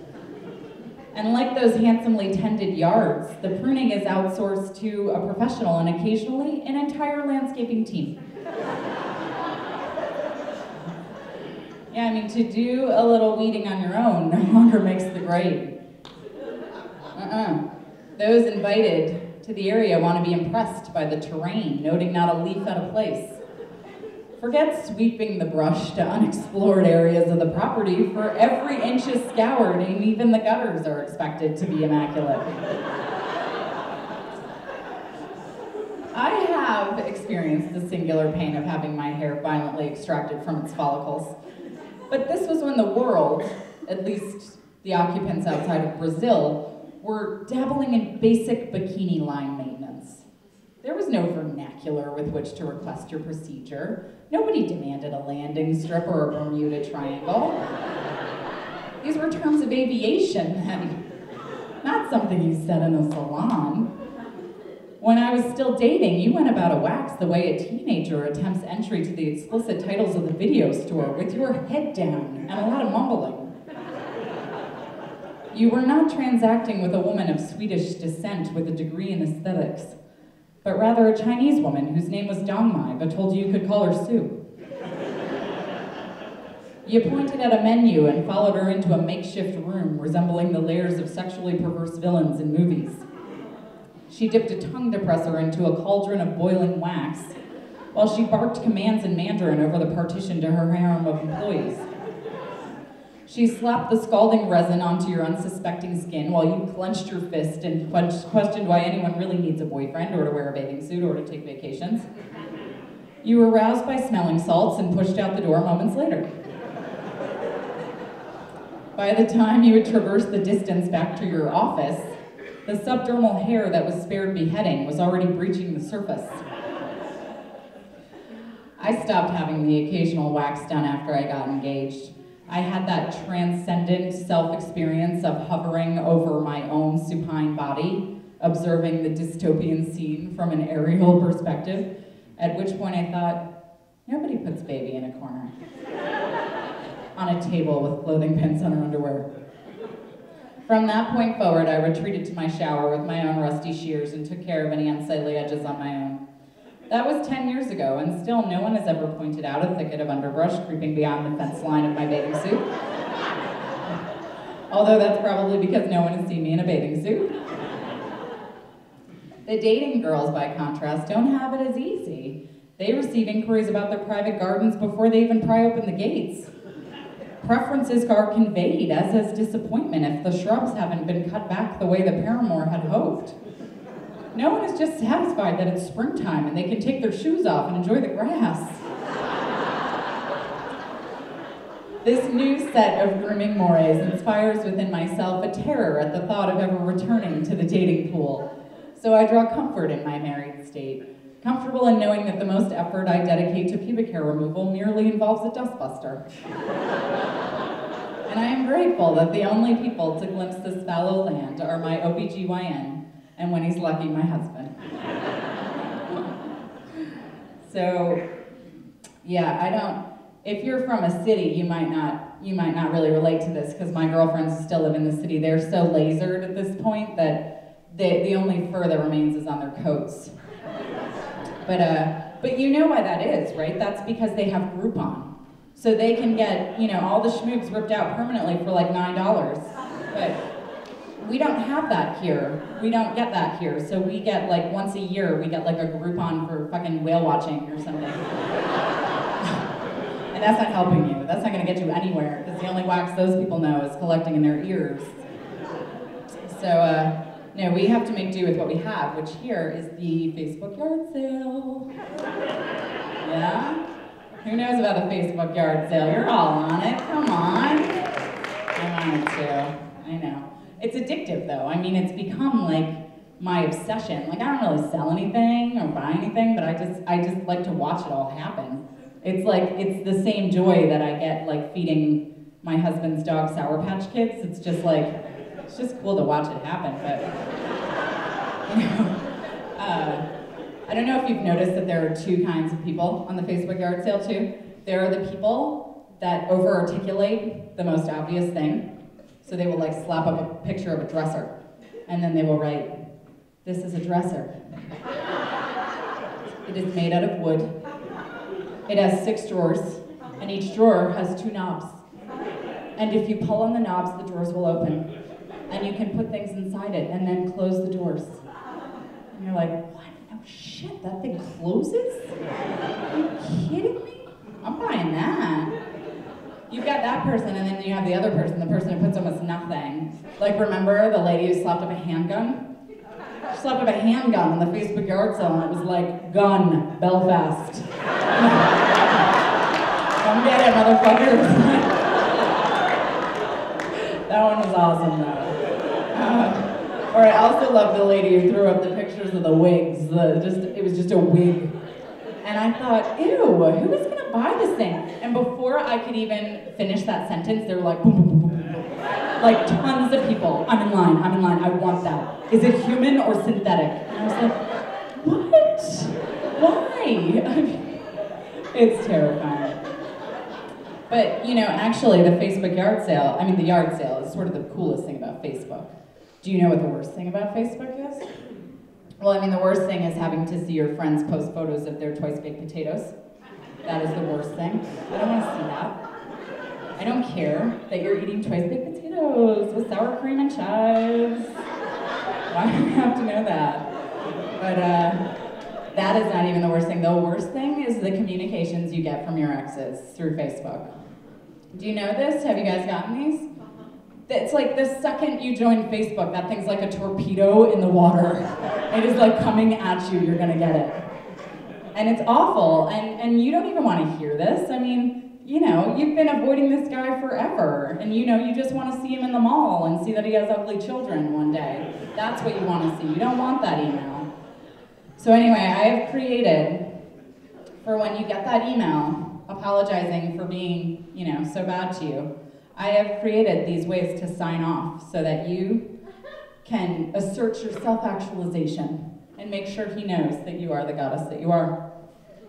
Speaker 3: And like those handsomely tended yards, the pruning is outsourced to a professional and occasionally an entire landscaping team. Yeah, I mean, to do a little weeding on your own no longer makes the grade. Those invited to the area want to be impressed by the terrain, noting not a leaf out of place. Forget sweeping the brush to unexplored areas of the property, for every inch is scoured, and even the gutters are expected to be immaculate. I have experienced the singular pain of having my hair violently extracted from its follicles. But this was when the world, at least the occupants outside of Brazil, were dabbling in basic bikini line maintenance. There was no vernacular with which to request your procedure. Nobody demanded a landing strip or a Bermuda Triangle. These were terms of aviation, and not something you said in a salon. When I was still dating, you went about a wax the way a teenager attempts entry to the explicit titles of the video store, with your head down and a lot of mumbling. You were not transacting with a woman of Swedish descent with a degree in aesthetics, but rather a Chinese woman whose name was Dongmai, but told you you could call her Sue. You pointed at a menu and followed her into a makeshift room resembling the lairs of sexually perverse villains in movies. She dipped a tongue depressor into a cauldron of boiling wax, while she barked commands in Mandarin over the partition to her harem of employees. She slapped the scalding resin onto your unsuspecting skin while you clenched your fist and questioned why anyone really needs a boyfriend or to wear a bathing suit or to take vacations. You were roused by smelling salts and pushed out the door moments later. By the time you had traversed the distance back to your office, the subdermal hair that was spared beheading was already breaching the surface. I stopped having the occasional wax done after I got engaged. I had that transcendent self-experience of hovering over my own supine body, observing the dystopian scene from an aerial perspective, At which point I thought, nobody puts baby in a corner. On a table with clothing pins on her underwear. From that point forward, I retreated to my shower with my own rusty shears and took care of any unsightly edges on my own. That was 10 years ago, and still no one has ever pointed out a thicket of underbrush creeping beyond the fence line of my bathing suit. Although that's probably because no one has seen me in a bathing suit. The dating girls, by contrast, don't have it as easy. They receive inquiries about their private gardens before they even pry open the gates. Preferences are conveyed, as is disappointment if the shrubs haven't been cut back the way the paramour had hoped. No one is just satisfied that it's springtime and they can take their shoes off and enjoy the grass. This new set of grooming mores inspires within myself a terror at the thought of ever returning to the dating pool. So I draw comfort in my married state, comfortable in knowing that the most effort I dedicate to pubic hair removal merely involves a dustbuster. And I am grateful that the only people to glimpse this fallow land are my OBGYN, and when he's lucky, my husband. So, yeah, if you're from a city, you might not really relate to this, because my girlfriends who still live in the city, they're so lasered at this point that the only fur that remains is on their coats. But you know why that is, right? That's because they have Groupon. So they can get, all the schmoobs ripped out permanently for like $9. But we don't have that here. We don't get that here. So we get like once a year, we get like a Groupon for fucking whale watching or something. And that's not helping you. That's not gonna get you anywhere, because the only wax those people know is collecting in their ears. So, no, we have to make do with what we have, which here is the Facebook yard sale. Yeah? Who knows about the Facebook yard sale? You're all on it, come on. I'm on it too, I know. It's addictive though. I mean, it's become like my obsession. Like, I don't really sell anything or buy anything, but I just like to watch it all happen. It's like, it's the same joy that I get like feeding my husband's dog Sour Patch Kids. It's just like, it's just cool to watch it happen, but, I don't know if you've noticed that there are two kinds of people on the Facebook yard sale too. There are the people that over-articulate the most obvious thing. So they will like slap up a picture of a dresser, and then they will write, "This is a dresser. It is made out of wood. It has 6 drawers, and each drawer has 2 knobs. And if you pull on the knobs, the drawers will open. And you can put things inside it, and then close the doors." And you're like, what? No shit, that thing closes? Are you kidding me? I'm buying that. You've got that person, and then you have the other person, the person who puts almost nothing. Like, remember the lady who slapped up a handgun? She slapped up a handgun on the Facebook yard sale, and it was like, "Gun, Belfast." Come get it, motherfuckers. That one was awesome, though. Or I also love the lady who threw up the pictures of the wigs. It was just a wig. And I thought, ew, who is gonna buy this thing? And before I could even finish that sentence, they were like, boom, boom, boom, boom, boom, boom. Like tons of people, I'm in line, I want that. Is it human or synthetic? And I was like, what? Why? It's terrifying. But, actually the Facebook yard sale, the yard sale is sort of the coolest thing about Facebook. Do you know what the worst thing about Facebook is? Well, the worst thing is having to see your friends post photos of their twice-baked potatoes. That is the worst thing. I don't want to see that. I don't care that you're eating twice-baked potatoes with sour cream and chives. Why do we have to know that? But that is not even the worst thing. The worst thing is the communications you get from your exes through Facebook. Do you know this? Have you guys gotten these? It's like the second you join Facebook, that thing's like a torpedo in the water. It is like coming at you, you're gonna get it. And it's awful, and you don't even want to hear this. You've been avoiding this guy forever, and you just want to see him in the mall and see that he has ugly children one day. That's what you want to see. You don't want that email. So anyway, I have created, for when you get that email apologizing for being, so bad to you, I have created these ways to sign off so that you can assert your self-actualization and make sure he knows that you are the goddess that you are.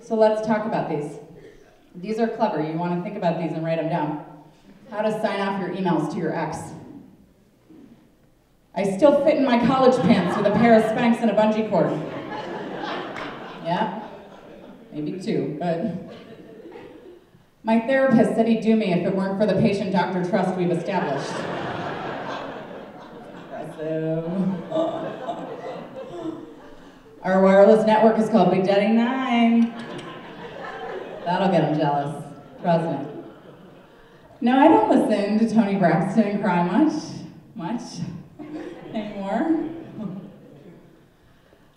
Speaker 3: So let's talk about these. These are clever. You want to think about these and write them down. How to sign off your emails to your ex. I still fit in my college pants with a pair of Spanx and a bungee cord. Yeah, maybe 2, but... My therapist said he'd do me if it weren't for the patient-doctor trust we've established. Impressive. Our wireless network is called Big Daddy 9. That'll get him jealous. Trust me. No, I don't listen to Tony Braxton and cry much anymore.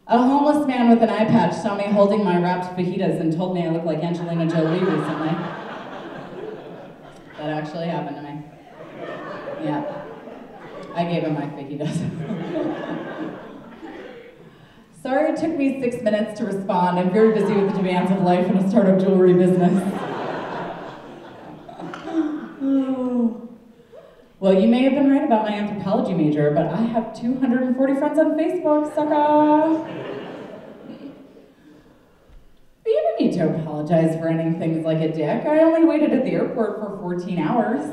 Speaker 3: A homeless man with an eye patch saw me holding my wrapped fajitas and told me I looked like Angelina Jolie recently. That actually happened to me. Yeah. I gave him my fajitas. Sorry it took me 6 minutes to respond. I'm very busy with the demands of life in a startup jewelry business. Well, you may have been right about my anthropology major, but I have 240 friends on Facebook, sucker! But you don't need to apologize for ending things like a dick. I only waited at the airport for 14 hours.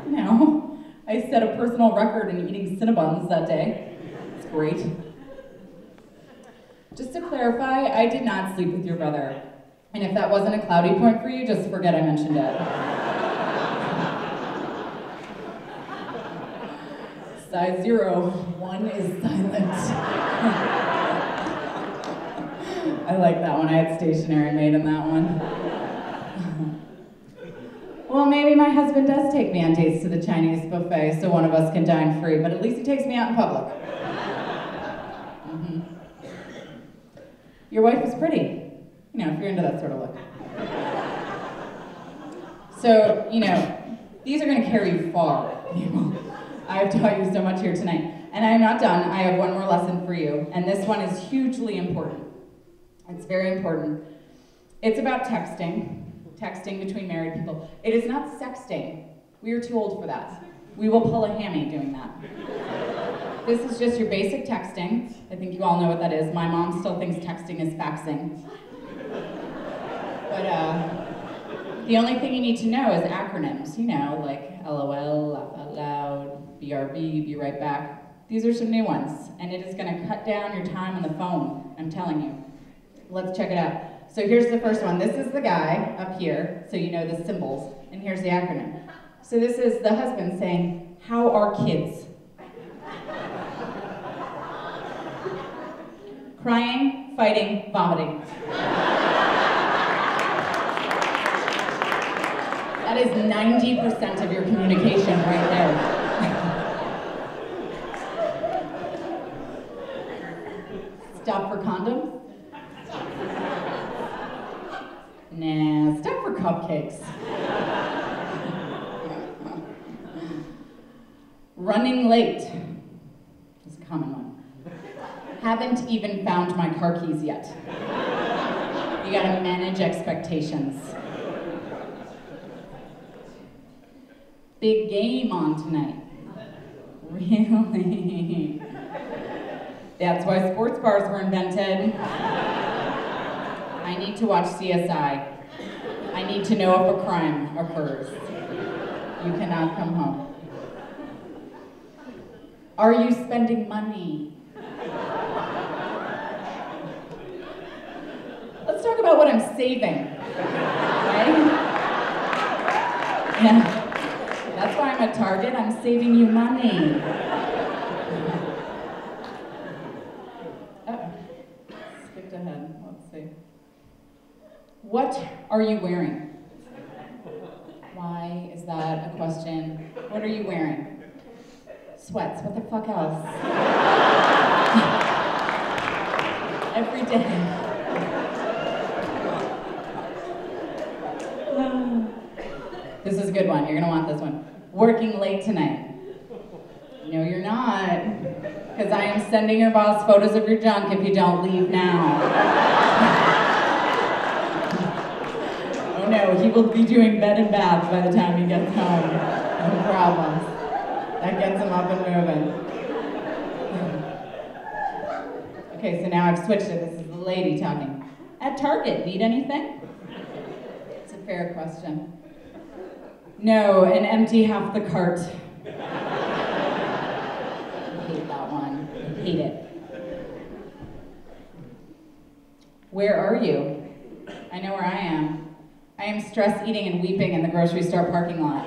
Speaker 3: You know, I set a personal record in eating Cinnabons that day. It's great. Just to clarify, I did not sleep with your brother. And if that wasn't a cloudy point for you, just forget I mentioned it. Size 0, 1 is silent. I like that one. I had stationery made in that one. Well, maybe my husband does take me on dates to the Chinese buffet so one of us can dine free, but at least he takes me out in public. Mm-hmm. Your wife is pretty. You know, if you're into that sort of look. So, you know, these are going to carry you far. I have taught you so much here tonight. And I am not done. I have one more lesson for you. And this one is hugely important. It's very important. It's about texting. Texting between married people. It is not sexting. We are too old for that. We will pull a hammy doing that. This is just your basic texting. I think you all know what that is. My mom still thinks texting is faxing. But the only thing you need to know is acronyms. You know, like LOL, laugh out loud, BRB, be right back. These are some new ones, and it is going to cut down your time on the phone, I'm telling you. Let's check it out. So here's the first one. This is the guy up here, so you know the symbols, and here's the acronym. So this is the husband saying, how are kids? Crying, fighting, vomiting. That is 90% of your communication right there. Stop for condoms? Nah, stop for cupcakes. Running late is a common one. Haven't even found my car keys yet. You gotta manage expectations. Big game on tonight. Really? That's why sports bars were invented. I need to watch CSI. I need to know if a crime occurs. You cannot come home. Are you spending money? Let's talk about what I'm saving, right? Yeah, that's why I'm at Target. I'm saving you money. Uh-oh, skipped ahead. Let's see. What are you wearing? Why is that a question? What are you wearing? Sweats, what the fuck else? Every day. This is a good one, you're gonna want this one. Working late tonight. No, you're not. Because I am sending your boss photos of your junk if you don't leave now. Oh no, he will be doing bed and bath by the time he gets home. No problems. That gets him up and moving. Okay, so now I've switched it. This is the lady talking. At Target, need anything? It's a fair question. No, and empty half the cart. I hate that one. I hate it. Where are you? I know where I am. I am stress eating and weeping in the grocery store parking lot.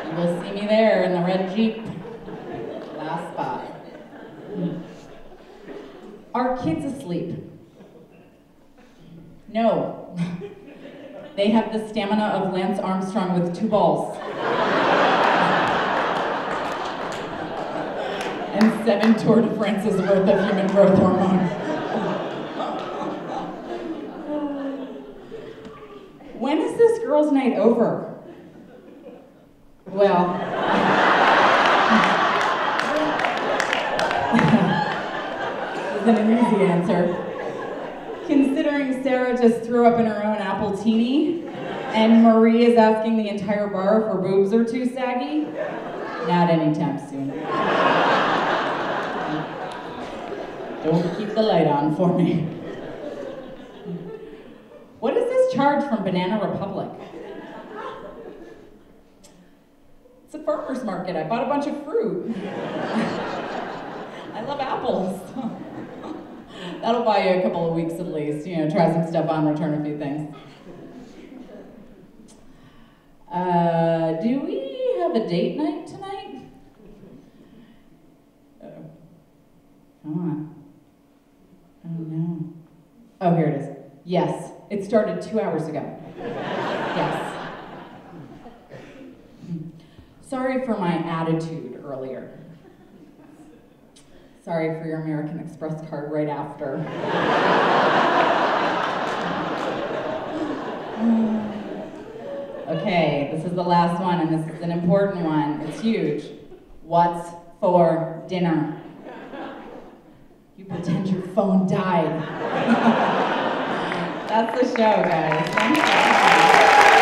Speaker 3: You will see me there in the red Jeep. Last spot. Are kids asleep? No. They have the stamina of Lance Armstrong with 2 balls. And 7 Tour de France's worth of human growth hormone. When is this girls' night over? Well, this isn't an easy answer. Considering Sarah just threw up in her own apple teeny, and Marie is asking the entire bar if her boobs are too saggy, not anytime soon. Don't keep the light on for me. What is this charge from Banana Republic? It's a farmer's market. I bought a bunch of fruit. I love apples. That'll buy you a couple of weeks at least. You know, try some stuff on, return a few things. Do we have a date night tonight? Uh-oh. Come on. Oh no. Oh, here it is. Yes, it started 2 hours ago. Yes. Sorry for my attitude earlier. Sorry for your American Express card right after. Okay, this is the last one, and this is an important one. It's huge. What's for dinner? You pretend your phone died. That's the show, guys. Thanks for coming.